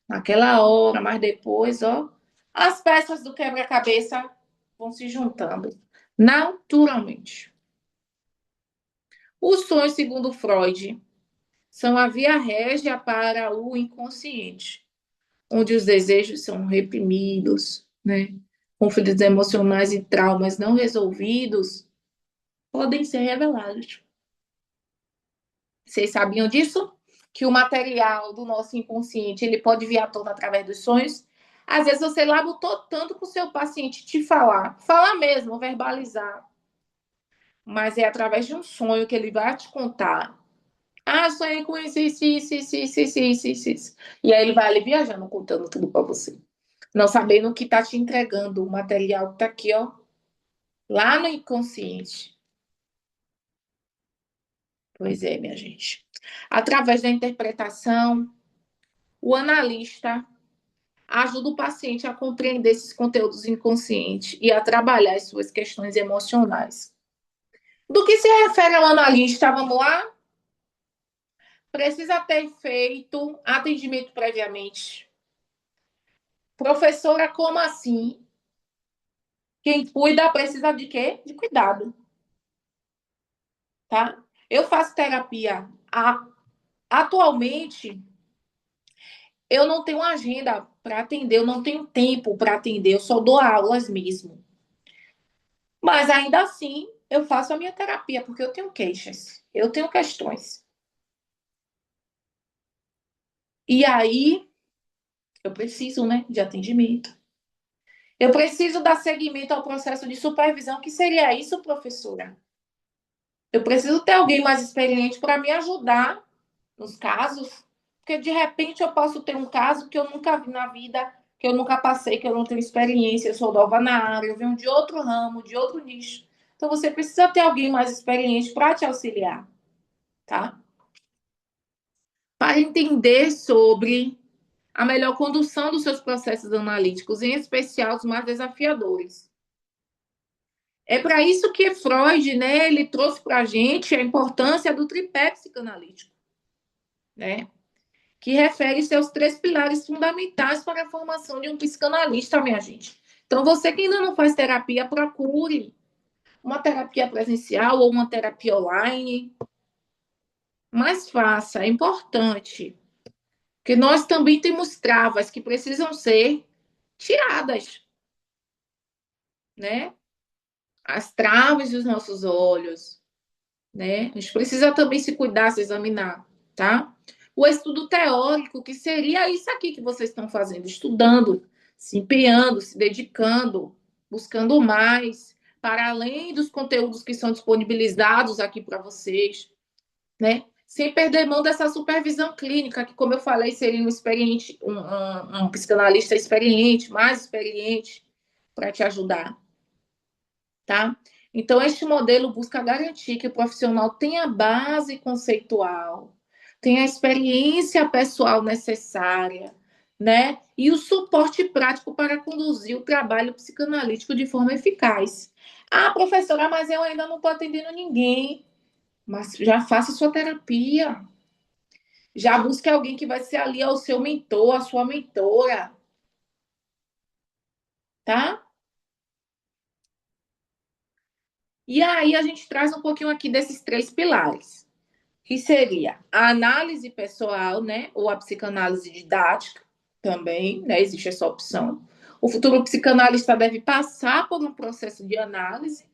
naquela hora, mas depois, ó, as peças do quebra-cabeça vão se juntando naturalmente. Os sonhos, segundo Freud, são a via régia para o inconsciente, onde os desejos são reprimidos, né? Conflitos emocionais e traumas não resolvidos podem ser revelados. Vocês sabiam disso? Que o material do nosso inconsciente ele pode vir à tona através dos sonhos. Às vezes você labutou tanto com o seu paciente te falar mesmo, verbalizar, mas é através de um sonho que ele vai te contar. Ah, sonhei com isso. E aí ele vai ali viajando, contando tudo para você. Não sabendo que tá te entregando o material que tá aqui, ó, lá no inconsciente. Pois é, minha gente. Através da interpretação, o analista ajuda o paciente a compreender esses conteúdos inconscientes e a trabalhar as suas questões emocionais. Do que se refere ao analista, vamos lá? Precisa ter feito atendimento previamente. Professora, como assim? Quem cuida precisa de quê? De cuidado, tá? Eu faço terapia. Atualmente, eu não tenho agenda para atender, eu não tenho tempo para atender, eu só dou aulas mesmo. Mas ainda assim, eu faço a minha terapia, porque eu tenho queixas, eu tenho questões. E aí, eu preciso, né, de atendimento. Eu preciso dar seguimento ao processo de supervisão, que seria isso, professora? Eu preciso ter alguém mais experiente para me ajudar nos casos, porque de repente eu posso ter um caso que eu nunca vi na vida, que eu nunca passei, que eu não tenho experiência, eu sou nova na área, eu venho de outro ramo, de outro nicho. Então você precisa ter alguém mais experiente para te auxiliar, tá? Para entender sobre a melhor condução dos seus processos analíticos, em especial os mais desafiadores. É para isso que Freud, né, ele trouxe para a gente a importância do tripé psicanalítico. né? Que refere-se aos 3 pilares fundamentais para a formação de um psicanalista, minha gente. Então, você que ainda não faz terapia, procure uma terapia presencial ou uma terapia online, mas faça, é importante, porque nós também temos travas que precisam ser tiradas, né? As travas dos nossos olhos, né? A gente precisa também se cuidar, se examinar, tá? O estudo teórico, que seria isso aqui que vocês estão fazendo, estudando, se empenhando, se dedicando, buscando mais, para além dos conteúdos que são disponibilizados aqui para vocês, né? Sem perder mão dessa supervisão clínica, que, como eu falei, seria um psicanalista experiente, mais experiente, para te ajudar, tá? Então, este modelo busca garantir que o profissional tenha a base conceitual, tenha a experiência pessoal necessária, né? E o suporte prático para conduzir o trabalho psicanalítico de forma eficaz. Ah, professora, mas eu ainda não estou atendendo ninguém. Mas já faça sua terapia. Já busque alguém que vai ser ali o seu mentor, a sua mentora, tá? E aí a gente traz um pouquinho aqui desses 3 pilares, que seria a análise pessoal, né? Ou a psicanálise didática também, né? Existe essa opção. O futuro psicanalista deve passar por um processo de análise,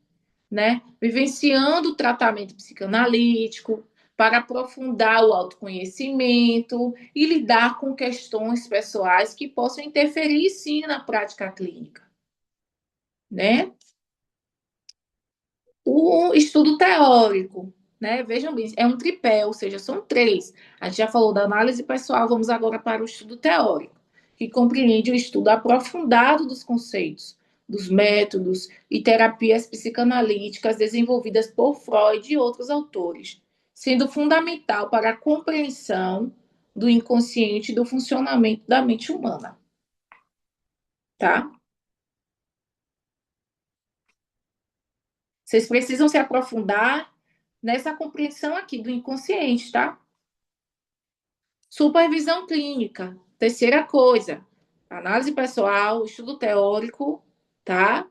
né? Vivenciando o tratamento psicanalítico para aprofundar o autoconhecimento e lidar com questões pessoais que possam interferir, sim, na prática clínica, né? O estudo teórico, né? Vejam bem, é um tripé, ou seja, são 3. A gente já falou da análise pessoal, vamos agora para o estudo teórico, que compreende o estudo aprofundado dos conceitos, dos métodos e terapias psicanalíticas desenvolvidas por Freud e outros autores, sendo fundamental para a compreensão do inconsciente e do funcionamento da mente humana, tá? Vocês precisam se aprofundar nessa compreensão aqui do inconsciente, tá? Supervisão clínica. Terceira coisa, análise pessoal, estudo teórico, tá?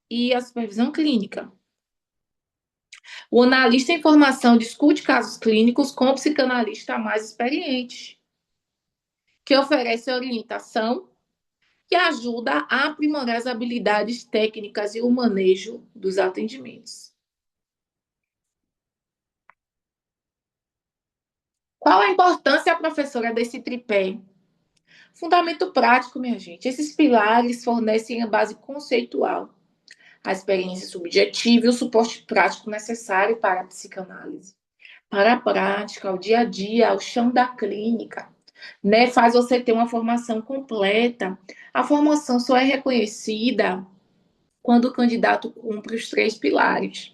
E a supervisão clínica. O analista em formação discute casos clínicos com o psicanalista mais experiente, que oferece orientação e ajuda a aprimorar as habilidades técnicas e o manejo dos atendimentos. Qual a importância, professora, desse tripé? Fundamento prático, minha gente. Esses pilares fornecem a base conceitual, a experiência subjetiva e o suporte prático necessário para a psicanálise. Para a prática, ao dia a dia, ao chão da clínica, né? Faz você ter uma formação completa. A formação só é reconhecida quando o candidato cumpre os 3 pilares,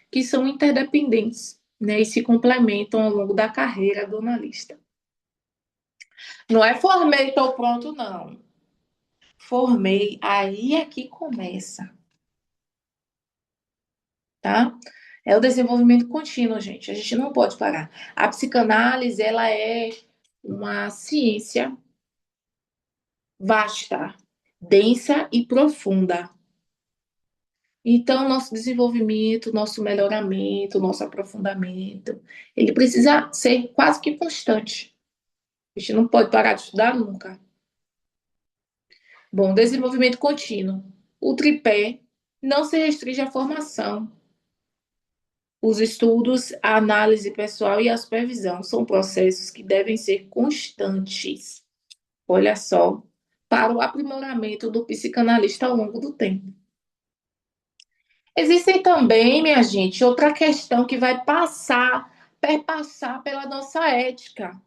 que são interdependentes, né? E se complementam ao longo da carreira do analista. Não é formei, estou pronto, não. Formei, aí é que começa, tá? É o desenvolvimento contínuo, gente. A gente não pode parar. A psicanálise, ela é uma ciência vasta, densa e profunda. Então, nosso desenvolvimento, nosso melhoramento, nosso aprofundamento, ele precisa ser quase que constante. A gente não pode parar de estudar nunca. Bom, desenvolvimento contínuo. O tripé não se restringe à formação. Os estudos, a análise pessoal e a supervisão são processos que devem ser constantes. Olha só, para o aprimoramento do psicanalista ao longo do tempo. Existem também, minha gente, outra questão que vai perpassar pela nossa ética,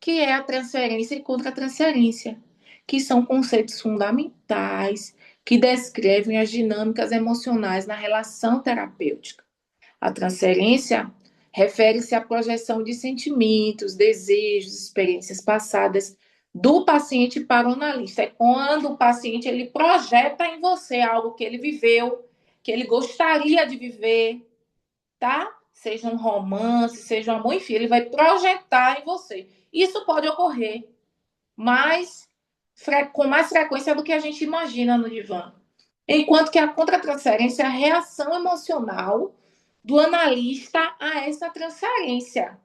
que é a transferência e contra-transferência, que são conceitos fundamentais que descrevem as dinâmicas emocionais na relação terapêutica. A transferência refere-se à projeção de sentimentos, desejos, experiências passadas do paciente para o analista. É quando o paciente ele projeta em você algo que ele viveu, que ele gostaria de viver, tá? seja um romance, seja um amor, enfim, ele vai projetar em você. Isso pode ocorrer com mais frequência do que a gente imagina no divã. Enquanto que a contratransferência é a reação emocional do analista a essa transferência.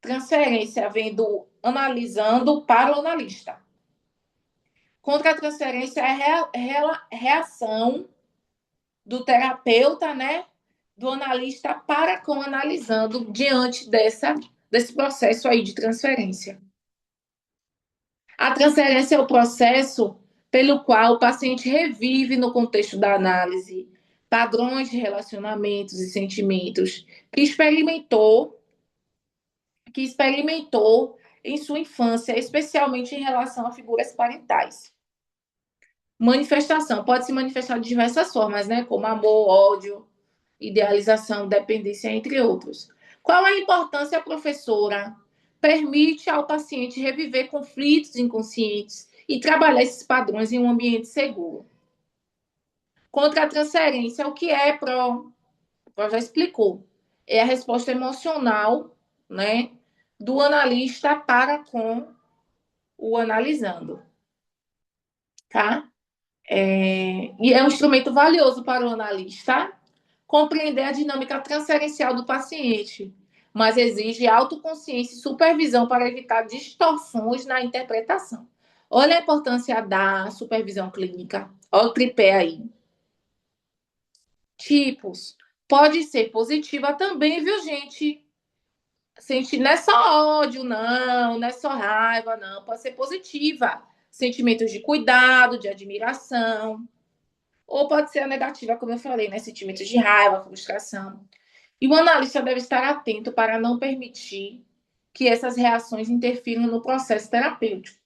Transferência vem do analisando para o analista. Contratransferência é a reação do terapeuta, né? Do analista para com o analisando diante desse processo aí de transferência. A transferência é o processo pelo qual o paciente revive no contexto da análise padrões de relacionamentos e sentimentos que experimentou em sua infância, especialmente em relação a figuras parentais. Manifestação pode se manifestar de diversas formas, né? Como amor, ódio, idealização, dependência, entre outros. Qual a importância, professora? Permite ao paciente reviver conflitos inconscientes e trabalhar esses padrões em um ambiente seguro. Contra a transferência, o que é PRO? O PRO já explicou. É a resposta emocional, né, do analista para com o analisando, tá? E é um instrumento valioso para o analista compreender a dinâmica transferencial do paciente, mas exige autoconsciência e supervisão para evitar distorções na interpretação. Olha a importância da supervisão clínica. Olha o tripé aí. Tipos. Pode ser positiva também, viu, gente? Sentir não é só ódio, não é só raiva, não. Pode ser positiva. Sentimentos de cuidado, de admiração. Ou pode ser a negativa, como eu falei, né? Sentimentos de raiva, frustração. E o analista deve estar atento para não permitir que essas reações interfiram no processo terapêutico.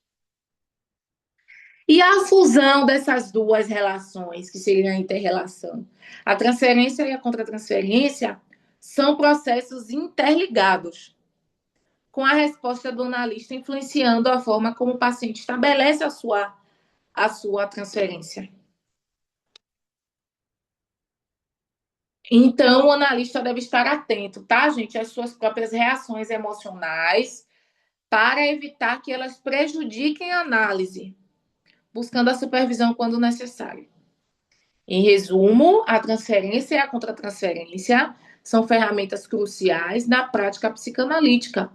E a fusão dessas duas relações, que seria a interrelação, a transferência e a contratransferência, são processos interligados, com a resposta do analista influenciando a forma como o paciente estabelece a sua transferência. Então, o analista deve estar atento, tá, gente, às suas próprias reações emocionais, para evitar que elas prejudiquem a análise, buscando a supervisão quando necessário. Em resumo, a transferência e a contratransferência são ferramentas cruciais na prática psicanalítica,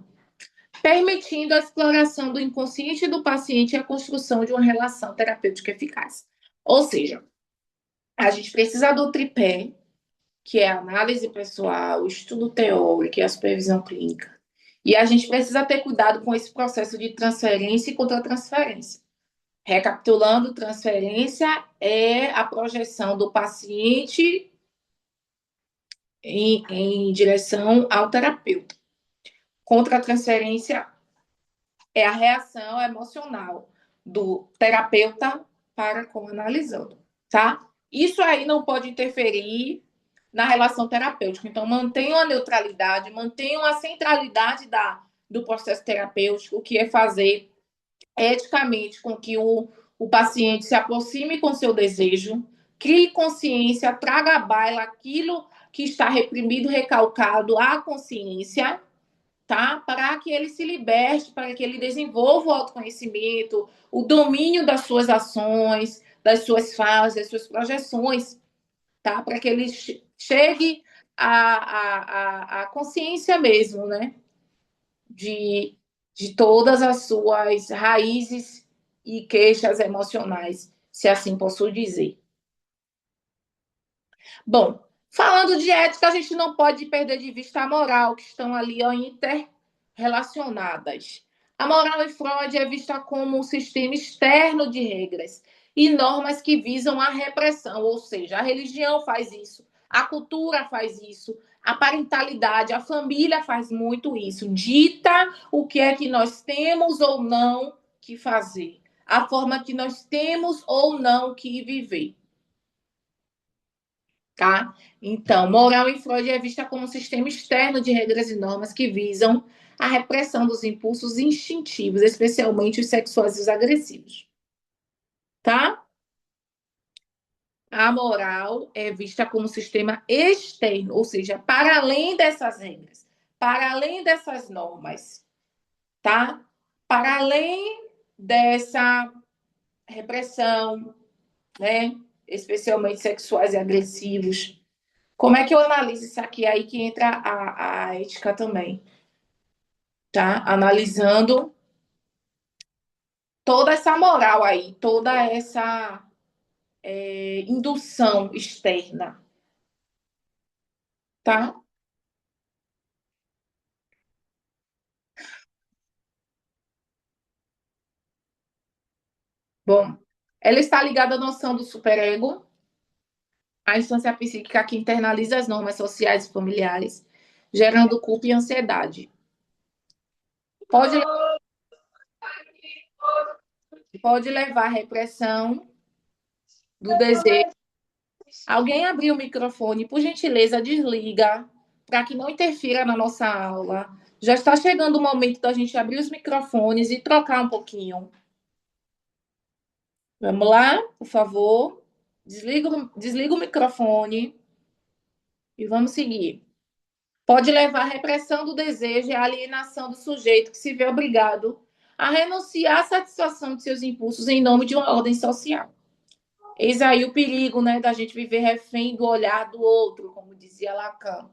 permitindo a exploração do inconsciente do paciente e a construção de uma relação terapêutica eficaz. Ou seja, a gente precisa do tripé, que é a análise pessoal, o estudo teórico e a supervisão clínica. E a gente precisa ter cuidado com esse processo de transferência e contratransferência. Recapitulando, transferência é a projeção do paciente em direção ao terapeuta. Contratransferência é a reação emocional do terapeuta para com o analisando, tá? Isso aí não pode interferir na relação terapêutica. Então, mantenham a neutralidade, mantenham a centralidade do processo terapêutico, o que é fazer eticamente com que o paciente se aproxime com seu desejo, crie consciência, traga à baila aquilo que está reprimido, recalcado à consciência, tá? Para que ele se liberte, para que ele desenvolva o autoconhecimento, o domínio das suas ações, das suas falas, das suas projeções, tá? Para que ele chegue à consciência mesmo, né? De, de todas as suas raízes e queixas emocionais, se assim posso dizer. Bom, falando de ética, a gente não pode perder de vista a moral, que estão ali ó, interrelacionadas. A moral em Freud é vista como um sistema externo de regras e normas que visam a repressão, ou seja, a religião faz isso, a cultura faz isso, a parentalidade, a família faz muito isso, dita o que é que nós temos ou não que fazer, a forma que nós temos ou não que viver. Tá? Então, moral em Freud é vista como um sistema externo de regras e normas que visam a repressão dos impulsos instintivos, especialmente os sexuais e os agressivos. Tá? A moral é vista como sistema externo, ou seja, para além dessas regras, para além dessas normas, tá? Para além dessa repressão, né? Especialmente sexuais e agressivos. Como é que eu analiso isso aqui? Aí que entra a ética também, tá? Analisando toda essa moral aí, toda essa indução externa, tá? Bom, ela está ligada à noção do superego, a instância psíquica que internaliza as normas sociais e familiares, gerando culpa e ansiedade. Pode, pode levar à repressão do desejo. Alguém abriu o microfone, por gentileza, desliga, para que não interfira na nossa aula. Já está chegando o momento da gente abrir os microfones e trocar um pouquinho. Vamos lá, por favor. Desliga o microfone e vamos seguir. Pode levar à repressão do desejo e à alienação do sujeito que se vê obrigado a renunciar à satisfação de seus impulsos em nome de uma ordem social. Eis aí o perigo, né, da gente viver refém do olhar do outro, como dizia Lacan.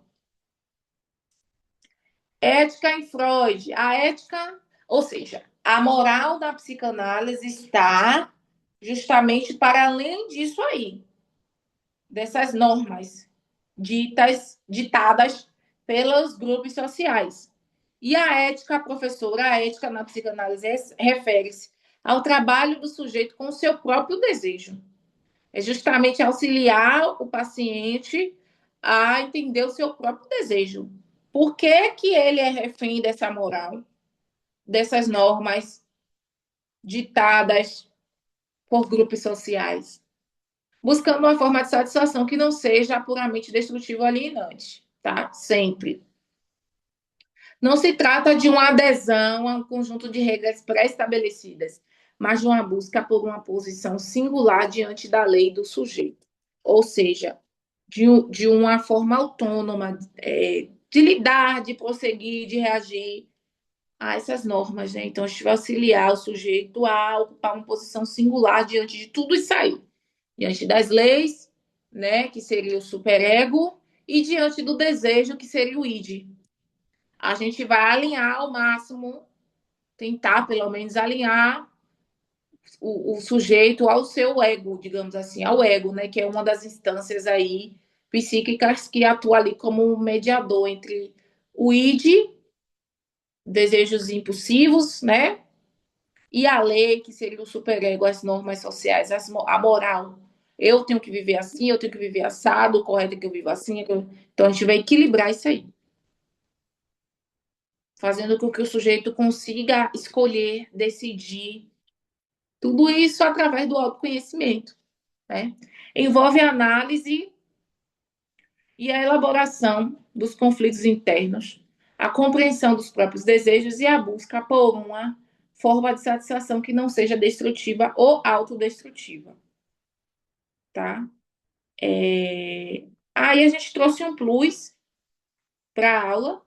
Ética em Freud. A ética, ou seja, a moral da psicanálise está justamente para além disso aí, dessas normas ditadas pelos grupos sociais. E a ética, professora, a ética na psicanálise refere-se ao trabalho do sujeito com o seu próprio desejo. É justamente auxiliar o paciente a entender o seu próprio desejo. Por que, que ele é refém dessa moral, dessas normas ditadas por grupos sociais? Buscando uma forma de satisfação que não seja puramente destrutiva ou alienante, tá? Sempre. Não se trata de uma adesão a um conjunto de regras pré-estabelecidas, mas de uma busca por uma posição singular diante da lei do sujeito. Ou seja, de uma forma autônoma de lidar, de prosseguir, de reagir a essas normas. Né? Então, a gente vai auxiliar o sujeito a ocupar uma posição singular diante de tudo isso aí. Diante das leis, né, que seria o superego, e diante do desejo, que seria o id. A gente vai alinhar ao máximo, tentar pelo menos alinhar o sujeito ao seu ego, digamos assim, ao ego, né, que é uma das instâncias aí psíquicas que atua ali como mediador entre o id, desejos impulsivos, né, e a lei, que seria o superego, as normas sociais, a moral. Eu tenho que viver assim, eu tenho que viver assado, o correto é que eu vivo assim. Então a gente vai equilibrar isso aí, fazendo com que o sujeito consiga escolher, decidir, tudo isso através do autoconhecimento. Né? Envolve a análise e a elaboração dos conflitos internos, a compreensão dos próprios desejos e a busca por uma forma de satisfação que não seja destrutiva ou autodestrutiva. Tá? Aí a gente trouxe um plus para a aula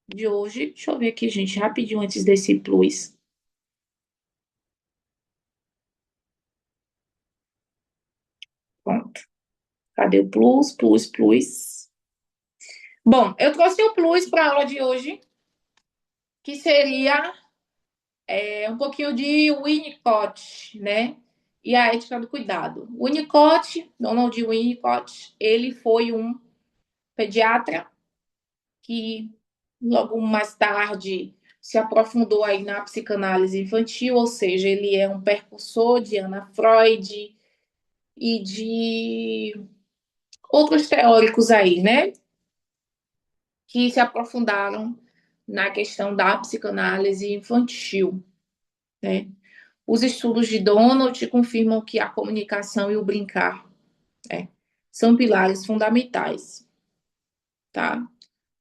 de hoje. Deixa eu ver aqui, gente, rapidinho antes desse plus. Pronto. Cadê o plus, plus, plus? Bom, eu trouxe o plus para a aula de hoje, que seria um pouquinho de Winnicott, né? E a ética do cuidado. Winnicott, Donald Winnicott, ele foi um pediatra que logo mais tarde se aprofundou aí na psicanálise infantil, ou seja, ele é um percursor de Anna Freud e de outros teóricos aí, né? Que se aprofundaram na questão da psicanálise infantil, né? Os estudos de Donald confirmam que a comunicação e o brincar são pilares fundamentais, tá?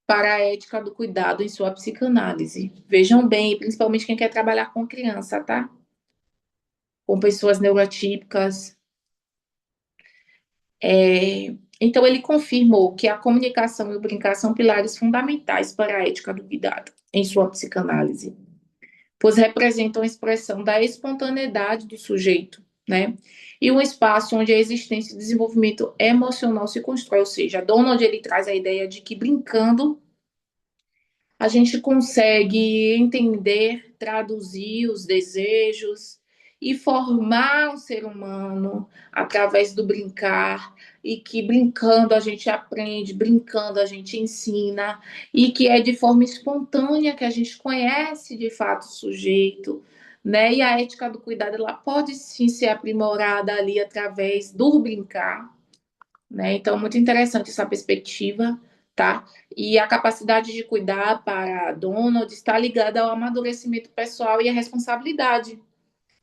Para a ética do cuidado em sua psicanálise. Vejam bem, principalmente quem quer trabalhar com criança, tá? Com pessoas neurotípicas, Então, ele confirmou que a comunicação e o brincar são pilares fundamentais para a ética do cuidado, em sua psicanálise, pois representam a expressão da espontaneidade do sujeito, né? E um espaço onde a existência e desenvolvimento emocional se constrói, ou seja, Donald ele traz a ideia de que brincando a gente consegue entender, traduzir os desejos e formar um ser humano através do brincar, e que brincando a gente aprende, brincando a gente ensina, e que é de forma espontânea que a gente conhece de fato o sujeito, né? E a ética do cuidado ela pode sim ser aprimorada ali através do brincar, né? Então, muito interessante essa perspectiva, tá? E a capacidade de cuidar para Donald está ligada ao amadurecimento pessoal e à responsabilidade,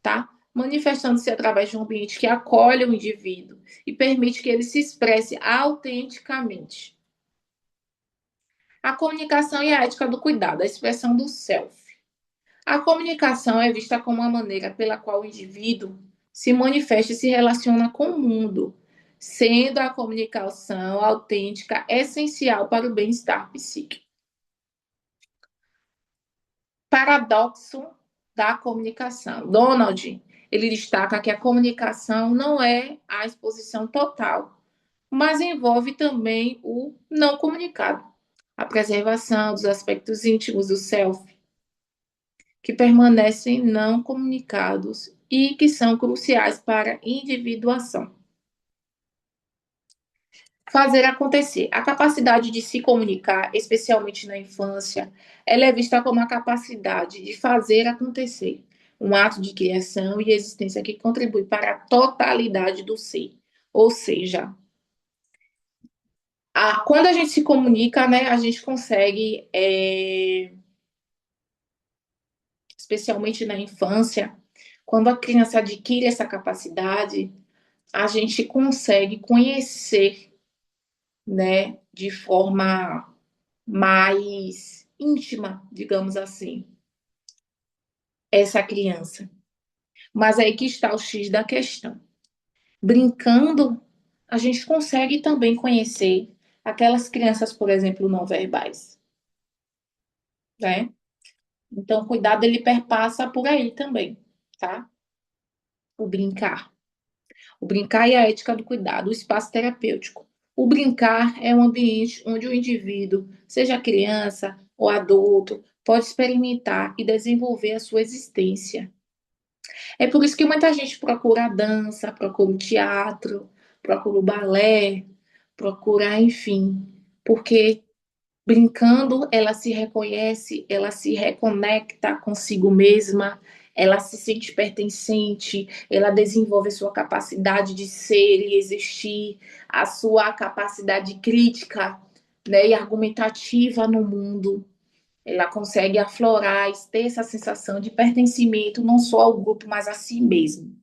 tá? Manifestando-se através de um ambiente que acolhe o indivíduo e permite que ele se expresse autenticamente. A comunicação e a ética do cuidado, a expressão do self. A comunicação é vista como uma maneira pela qual o indivíduo se manifesta e se relaciona com o mundo, sendo a comunicação autêntica essencial para o bem-estar psíquico. Paradoxo da comunicação. Donald, ele destaca que a comunicação não é a exposição total, mas envolve também o não comunicado, a preservação dos aspectos íntimos do self, que permanecem não comunicados e que são cruciais para a individuação. Fazer acontecer. A capacidade de se comunicar, especialmente na infância, ela é vista como a capacidade de fazer acontecer, um ato de criação e existência que contribui para a totalidade do ser. Ou seja, quando a gente se comunica, né, a gente consegue, especialmente na infância, quando a criança adquire essa capacidade, a gente consegue conhecer, né, de forma mais íntima, digamos assim, essa criança. Mas aí que está o X da questão. Brincando, a gente consegue também conhecer aquelas crianças, por exemplo, não verbais, né? Então, o cuidado ele perpassa por aí também, tá? O brincar. O brincar e a ética do cuidado, o espaço terapêutico. O brincar é um ambiente onde o indivíduo, seja criança ou adulto, pode experimentar e desenvolver a sua existência. É por isso que muita gente procura a dança, procura o teatro, procura o balé, procura, enfim, porque brincando, ela se reconhece, ela se reconecta consigo mesma, ela se sente pertencente, ela desenvolve a sua capacidade de ser e existir, a sua capacidade crítica, né, e argumentativa no mundo. Ela consegue aflorar e ter essa sensação de pertencimento não só ao grupo, mas a si mesmo.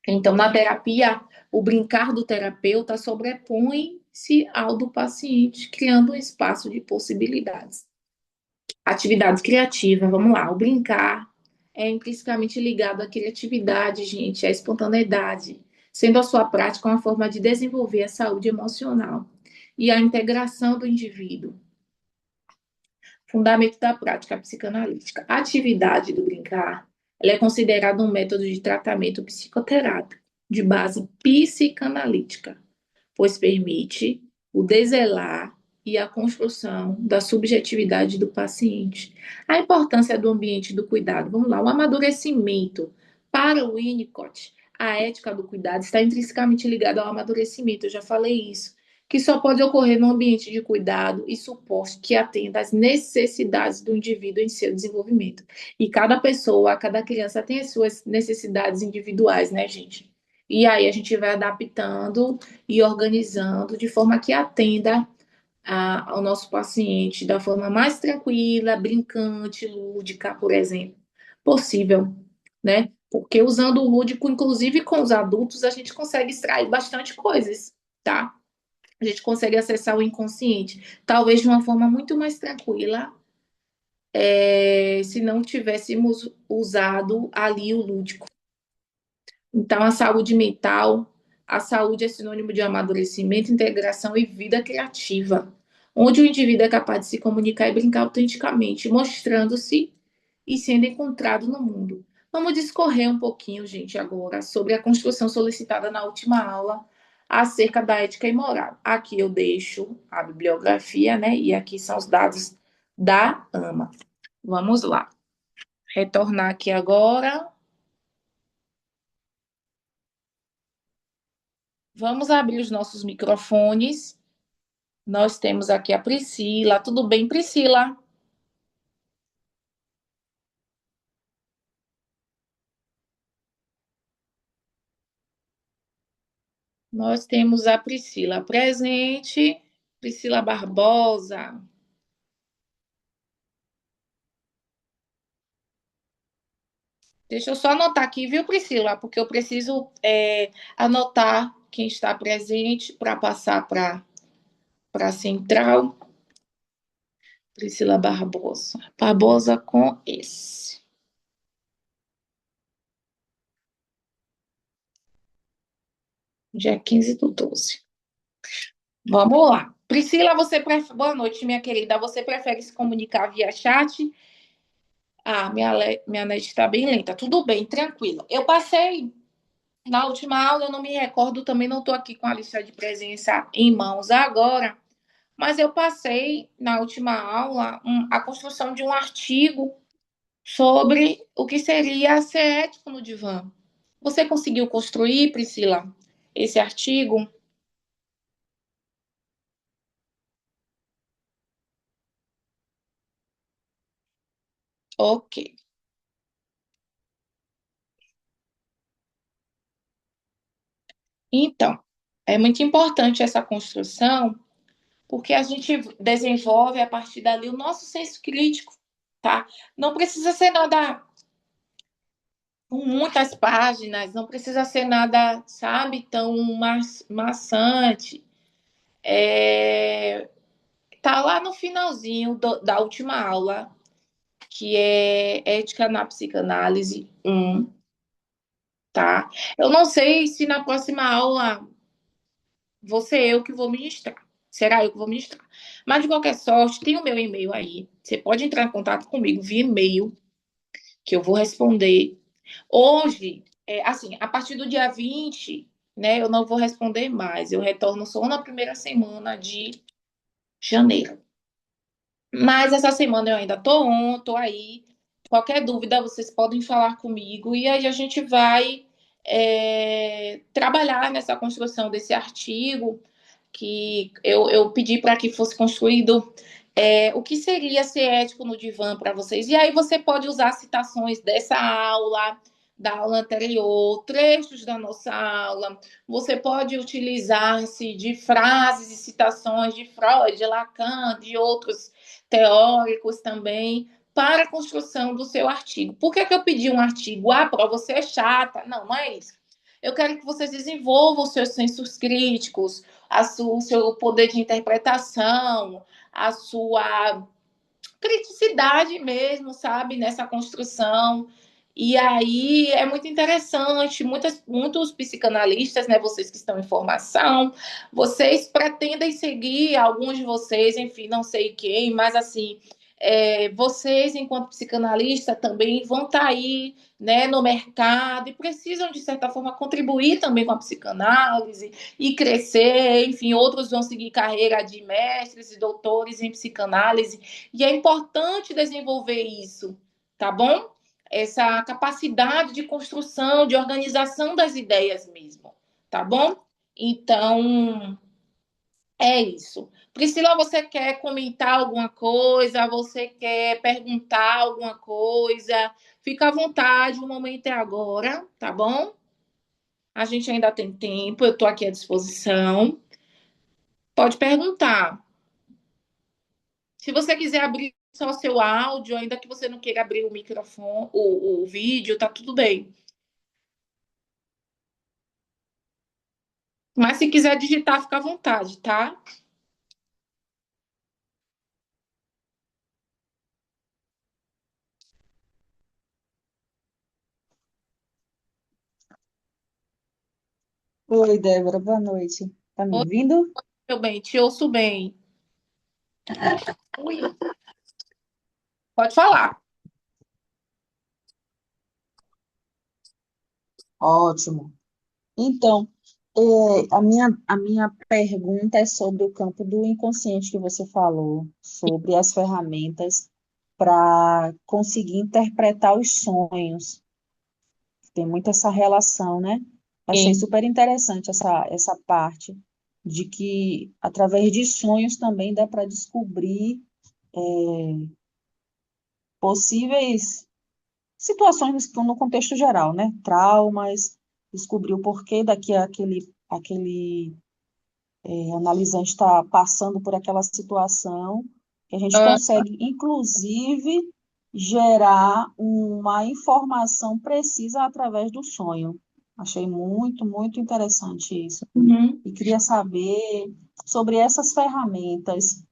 Então, na terapia, o brincar do terapeuta sobrepõe-se ao do paciente, criando um espaço de possibilidades. Atividade criativa, vamos lá. O brincar é intrinsecamente ligado à criatividade, gente, à espontaneidade, sendo a sua prática uma forma de desenvolver a saúde emocional e a integração do indivíduo. Fundamento da prática psicanalítica. A atividade do brincar, ela é considerada um método de tratamento psicoterápico de base psicanalítica, pois permite o deselar e a construção da subjetividade do paciente. A importância do ambiente do cuidado. Vamos lá, o amadurecimento. Para o Winnicott, a ética do cuidado está intrinsecamente ligada ao amadurecimento. Eu já falei isso, que só pode ocorrer num ambiente de cuidado e suporte que atenda às necessidades do indivíduo em seu desenvolvimento. E cada pessoa, cada criança tem as suas necessidades individuais, né, gente? E aí a gente vai adaptando e organizando de forma que atenda ao nosso paciente da forma mais tranquila, brincante, lúdica, por exemplo, possível, né? Porque usando o lúdico, inclusive com os adultos, a gente consegue extrair bastante coisas, tá? A gente consegue acessar o inconsciente, talvez de uma forma muito mais tranquila, se não tivéssemos usado ali o lúdico. Então, a saúde mental, A saúde é sinônimo de amadurecimento, integração e vida criativa, onde o indivíduo é capaz de se comunicar e brincar autenticamente, mostrando-se e sendo encontrado no mundo. Vamos discorrer um pouquinho, gente, agora sobre a construção solicitada na última aula acerca da ética e moral. Aqui eu deixo a bibliografia, né? E aqui são os dados da AMA. Vamos lá. Retornar aqui agora. Vamos abrir os nossos microfones. Nós temos aqui a Priscila. Tudo bem, Priscila? Nós temos a Priscila presente. Priscila Barbosa. Deixa eu só anotar aqui, viu, Priscila? Porque eu preciso anotar quem está presente para passar para a central. Priscila Barbosa. Barbosa com esse. Dia 15/12. Vamos lá. Priscila, boa noite, minha querida. Você prefere se comunicar via chat? Ah, minha net está bem lenta. Tudo bem, tranquilo. Eu passei na última aula, eu não me recordo, também não estou aqui com a lista de presença em mãos agora, mas eu passei na última aula a construção de um artigo sobre o que seria ser ético no divã. Você conseguiu construir, Priscila, esse artigo? Ok. Então, é muito importante essa construção, porque a gente desenvolve a partir dali o nosso senso crítico, tá? Não precisa ser nada com muitas páginas, não precisa ser nada, sabe, tão maçante. Tá lá no finalzinho da última aula, que é Ética na Psicanálise 1, tá? Eu não sei se na próxima aula vou ser eu que vou ministrar. Será eu que vou ministrar? Mas, de qualquer sorte, tem o meu e-mail aí. Você pode entrar em contato comigo via e-mail, que eu vou responder. Hoje, assim, a partir do dia 20, né, eu não vou responder mais. Eu retorno só na primeira semana de janeiro. Mas essa semana eu ainda tô on, tô aí. Qualquer dúvida, vocês podem falar comigo e aí a gente vai trabalhar nessa construção desse artigo que eu pedi para que fosse construído o que seria ser ético no divã para vocês. E aí você pode usar citações dessa aula, da aula anterior, trechos da nossa aula. Você pode utilizar-se de frases e citações de Freud, de Lacan, de outros teóricos também, para a construção do seu artigo. Por que, que eu pedi um artigo? Ah, para você é chata. Não, não é isso. Eu quero que vocês desenvolvam os seus sensos críticos, o seu poder de interpretação, a sua criticidade mesmo, sabe, nessa construção. E aí é muito interessante, muitos psicanalistas, né, vocês que estão em formação, vocês pretendem seguir, alguns de vocês, enfim, não sei quem, mas assim, vocês, enquanto psicanalista, também vão estar aí, né, no mercado e precisam, de certa forma, contribuir também com a psicanálise e crescer, enfim, outros vão seguir carreira de mestres e doutores em psicanálise, e é importante desenvolver isso, tá bom? Essa capacidade de construção, de organização das ideias mesmo, tá bom? Então, é isso. Priscila, você quer comentar alguma coisa? Você quer perguntar alguma coisa? Fica à vontade, o momento é agora, tá bom? A gente ainda tem tempo, eu estou aqui à disposição. Pode perguntar. Se você quiser abrir só o seu áudio, ainda que você não queira abrir o microfone, o vídeo, tá tudo bem. Mas se quiser digitar, fica à vontade, tá? Oi, Débora, boa noite. Tá me Oi, ouvindo? meu bem, te ouço bem. Ui, pode falar. Ótimo. Então, a minha pergunta é sobre o campo do inconsciente que você falou, sobre as ferramentas para conseguir interpretar os sonhos. Tem muito essa relação, né? Achei Sim. super interessante essa parte de que através de sonhos também dá para descobrir possíveis situações no contexto geral, né? Traumas, descobrir o porquê aquele analisante está passando por aquela situação, que a gente Ah, consegue, inclusive, gerar uma informação precisa através do sonho. Achei muito, muito interessante isso. uhum. E queria saber sobre essas ferramentas.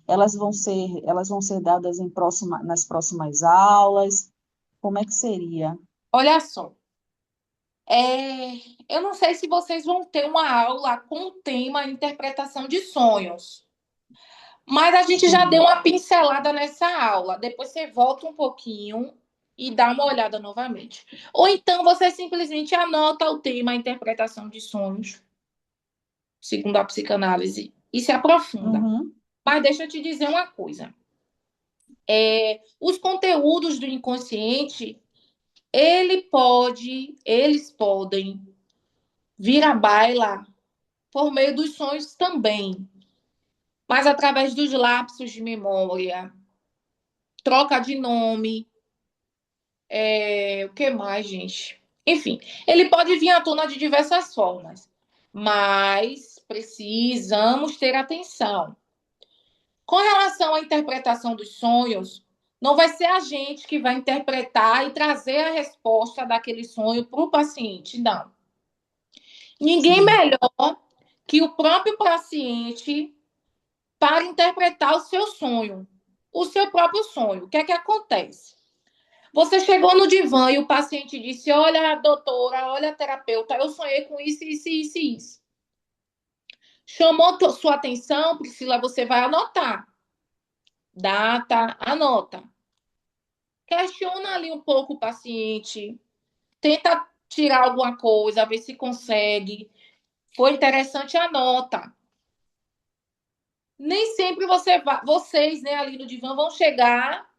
Elas vão ser dadas nas próximas aulas? Como é que seria? Olha só, eu não sei se vocês vão ter uma aula com o tema interpretação de sonhos, mas a gente já deu Sim. uma pincelada nessa aula. Depois você volta um pouquinho e dá uma olhada novamente. Ou então você simplesmente anota o tema interpretação de sonhos, segundo a psicanálise, e se aprofunda. Uhum. Mas deixa eu te dizer uma coisa. Os conteúdos do inconsciente, eles podem vir à baila por meio dos sonhos também, mas através dos lapsos de memória, troca de nome, o que mais, gente? Enfim, ele pode vir à tona de diversas formas, mas precisamos ter atenção. Com relação à interpretação dos sonhos, não vai ser a gente que vai interpretar e trazer a resposta daquele sonho para o paciente, não. Ninguém Sim, melhor que o próprio paciente para interpretar o seu sonho, o seu próprio sonho. O que é que acontece? Você chegou no divã e o paciente disse: Olha, doutora, olha, terapeuta, eu sonhei com isso, isso, isso, isso. Chamou sua atenção, Priscila, você vai anotar. Data, anota. Questiona ali um pouco o paciente, tenta tirar alguma coisa, ver se consegue. Foi interessante, anota. Nem sempre vocês, né, ali no divã, vão chegar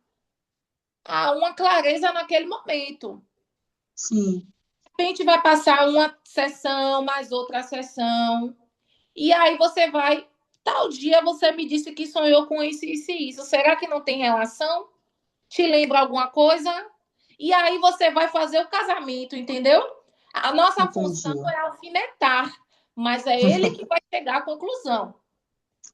a uma clareza naquele momento. sim, De repente vai passar uma sessão, mais outra sessão, e aí você vai. Tal dia você me disse que sonhou com isso, isso e isso. Será que não tem relação? Te lembra alguma coisa? E aí você vai fazer o casamento, entendeu? A nossa função entendi. é alfinetar, mas é ele que vai chegar à conclusão,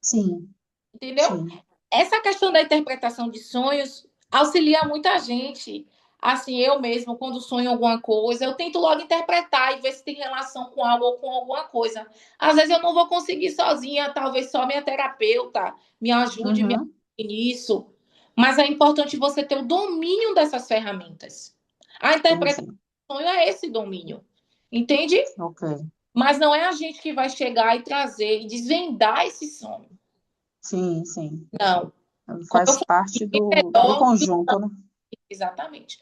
Sim, entendeu? sim. Essa questão da interpretação de sonhos auxilia muita gente. Assim, eu mesmo, quando sonho alguma coisa, eu tento logo interpretar e ver se tem relação com algo ou com alguma coisa. Às vezes eu não vou conseguir sozinha, talvez só minha terapeuta me ajude me Uhum. auxilie nisso. Mas é importante você ter o domínio dessas ferramentas. A interpretação Entendi. do sonho é esse domínio, entende? Ok. Mas não é a gente que vai chegar e trazer e desvendar esse sonho. Sim, sim. Não. Como eu Faz falei, parte ninguém do melhor que conjunto, né? exatamente.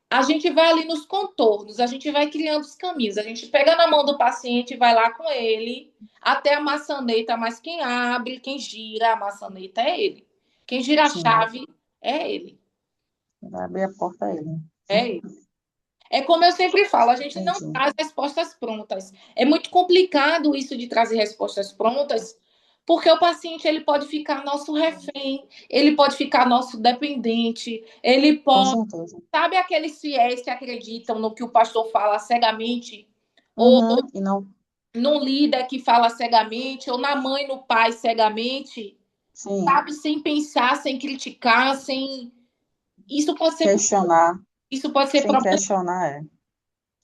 A gente vai ali nos contornos, a gente vai criando os caminhos, a gente pega na mão do paciente e vai lá com ele até a maçaneta, mas quem abre, quem gira a maçaneta é ele. Quem gira a Sim. chave é ele. Vai abrir a porta a ele. É ele. É como eu sempre falo, a gente não Entendi. traz respostas prontas. É muito complicado isso de trazer respostas prontas, porque o paciente ele pode ficar nosso refém, ele pode ficar nosso dependente, ele Com pode. certeza. Sabe aqueles fiéis que acreditam no que o pastor fala cegamente, ou Uhum. E não, no líder que fala cegamente, ou na mãe, no pai cegamente, sim, sabe, sem pensar, sem criticar, sem. Isso pode ser, questionar, isso pode ser sem problemático, questionar é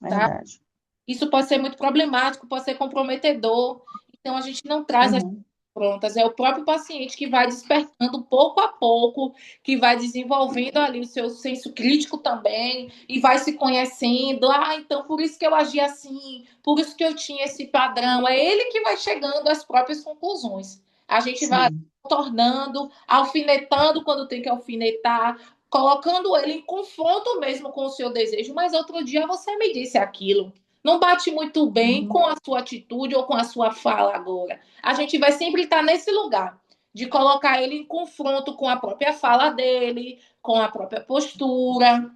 verdade. isso pode ser muito problemático, pode ser comprometedor. Então a gente não traz as Uhum. prontas, é o próprio paciente que vai despertando pouco a pouco, que vai desenvolvendo ali o seu senso crítico também e vai se conhecendo. Ah, então por isso que eu agi assim, por isso que eu tinha esse padrão. É ele que vai chegando às próprias conclusões. A gente vai sim, tornando, alfinetando quando tem que alfinetar, colocando ele em confronto mesmo com o seu desejo. Mas outro dia você me disse aquilo. Não bate muito bem uhum, com a sua atitude ou com a sua fala agora. A gente vai sempre estar nesse lugar de colocar ele em confronto com a própria fala dele, com a própria postura,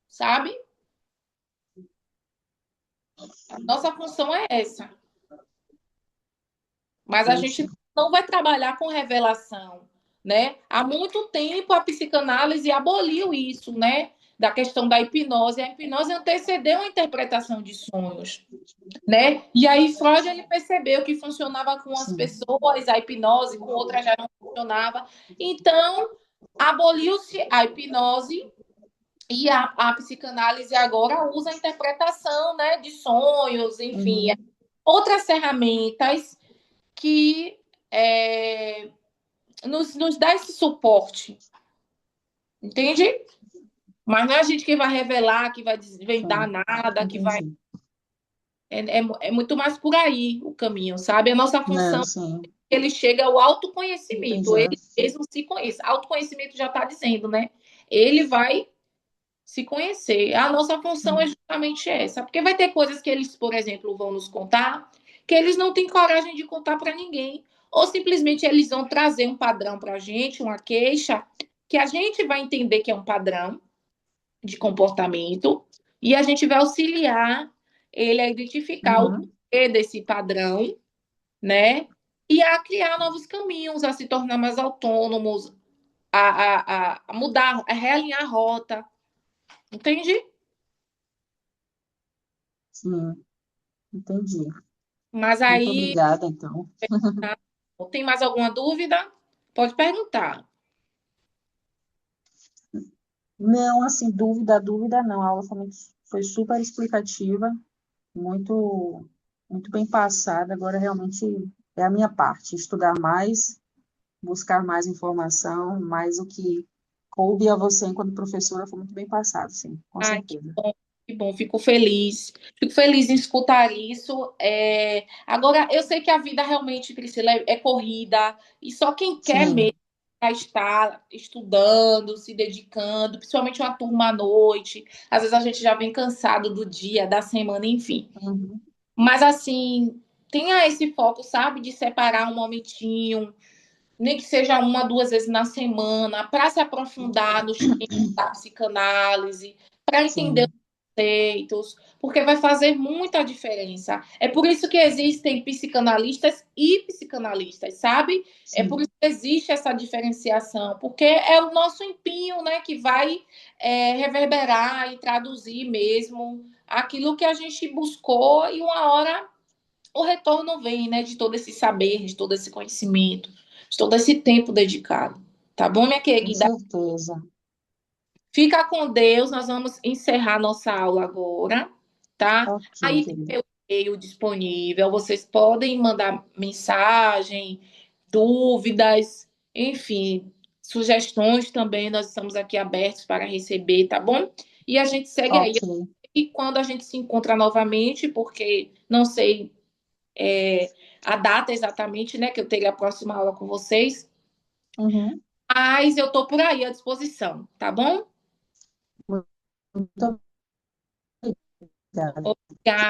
sabe? A nossa função é essa. Mas a gente isso, não vai trabalhar com revelação, né? Há muito tempo a psicanálise aboliu isso, né? Da questão da hipnose. A hipnose antecedeu a interpretação de sonhos, né? E aí Freud ele percebeu que funcionava com as sim, pessoas a hipnose, com outras já não funcionava. Então, aboliu-se a hipnose e a psicanálise agora usa a interpretação, né, de sonhos, enfim, uhum, outras ferramentas que nos dá esse suporte, entende? Mas não é a gente que vai revelar, que vai desvendar sim, nada, que vai. entendi. É muito mais por aí o caminho, sabe? A nossa Não, função, sim, ele chega ao autoconhecimento, entendi. ele mesmo se conhece. Autoconhecimento já está dizendo, né? Ele vai se conhecer. A nossa função é Sim, justamente essa, porque vai ter coisas que eles, por exemplo, vão nos contar que eles não têm coragem de contar para ninguém, ou simplesmente eles vão trazer um padrão para a gente, uma queixa, que a gente vai entender que é um padrão de comportamento e a gente vai auxiliar ele a identificar o uhum, porquê desse padrão, né? E a criar novos caminhos, a se tornar mais autônomos, a mudar, a realinhar a rota, entende? sim, entendi. Mas Muito aí, obrigada, então. tem mais alguma dúvida? Pode perguntar. Não, assim, dúvida não. A aula foi super explicativa, muito, muito bem passada. Agora realmente é a minha parte, estudar mais, buscar mais informação, mais o que coube a você enquanto professora foi muito bem passado, sim, com Ai, certeza. que bom, fico feliz. Fico feliz em escutar isso. Agora, eu sei que a vida realmente, Priscila, é corrida, e só quem quer mesmo Sim, estar estudando, se dedicando, principalmente uma turma à noite. Às vezes a gente já vem cansado do dia, da semana, enfim. uhum, Mas assim, tenha esse foco, sabe, de separar um momentinho, nem que seja uma, duas vezes na semana, para se aprofundar nos temas da psicanálise, para entender sim, os conceitos, porque vai fazer muita diferença. É por isso que existem psicanalistas e psicanalistas, sabe? É por sim, isso que existe essa diferenciação, porque é o nosso empenho, né, que vai reverberar e traduzir mesmo aquilo que a gente buscou e uma hora o retorno vem, né, de todo esse saber, de todo esse conhecimento, de todo esse tempo dedicado. Tá bom, minha com querida? certeza. Fica com Deus, nós vamos encerrar nossa aula agora, tá? Ok, Aí tem querida. meu e-mail disponível, vocês podem mandar mensagem, dúvidas, enfim, sugestões também, nós estamos aqui abertos para receber, tá bom? E a gente segue aí. Ok, E quando a gente se encontra novamente, porque não sei a data exatamente, né, que eu teria a próxima aula com vocês, uhum, mas eu estou por aí à disposição, tá bom? muito obrigada.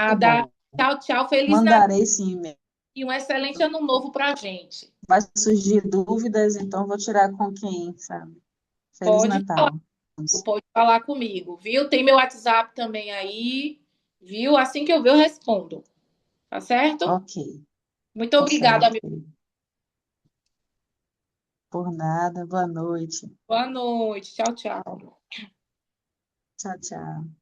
Que Obrigada. bom. Tchau, tchau. Feliz Natal Mandarei sim, e-mail. e um excelente ano novo para a gente. Vai surgir dúvidas, então vou tirar com quem, sabe? Feliz Pode falar, Natal. pode falar comigo, viu? Tem meu WhatsApp também aí, viu? Assim que eu ver, eu respondo, tá certo? Ok, Muito tá obrigada, certo, amigo. querido. Por nada, boa noite. Boa noite. Tchau, tchau. Tchau, tchau.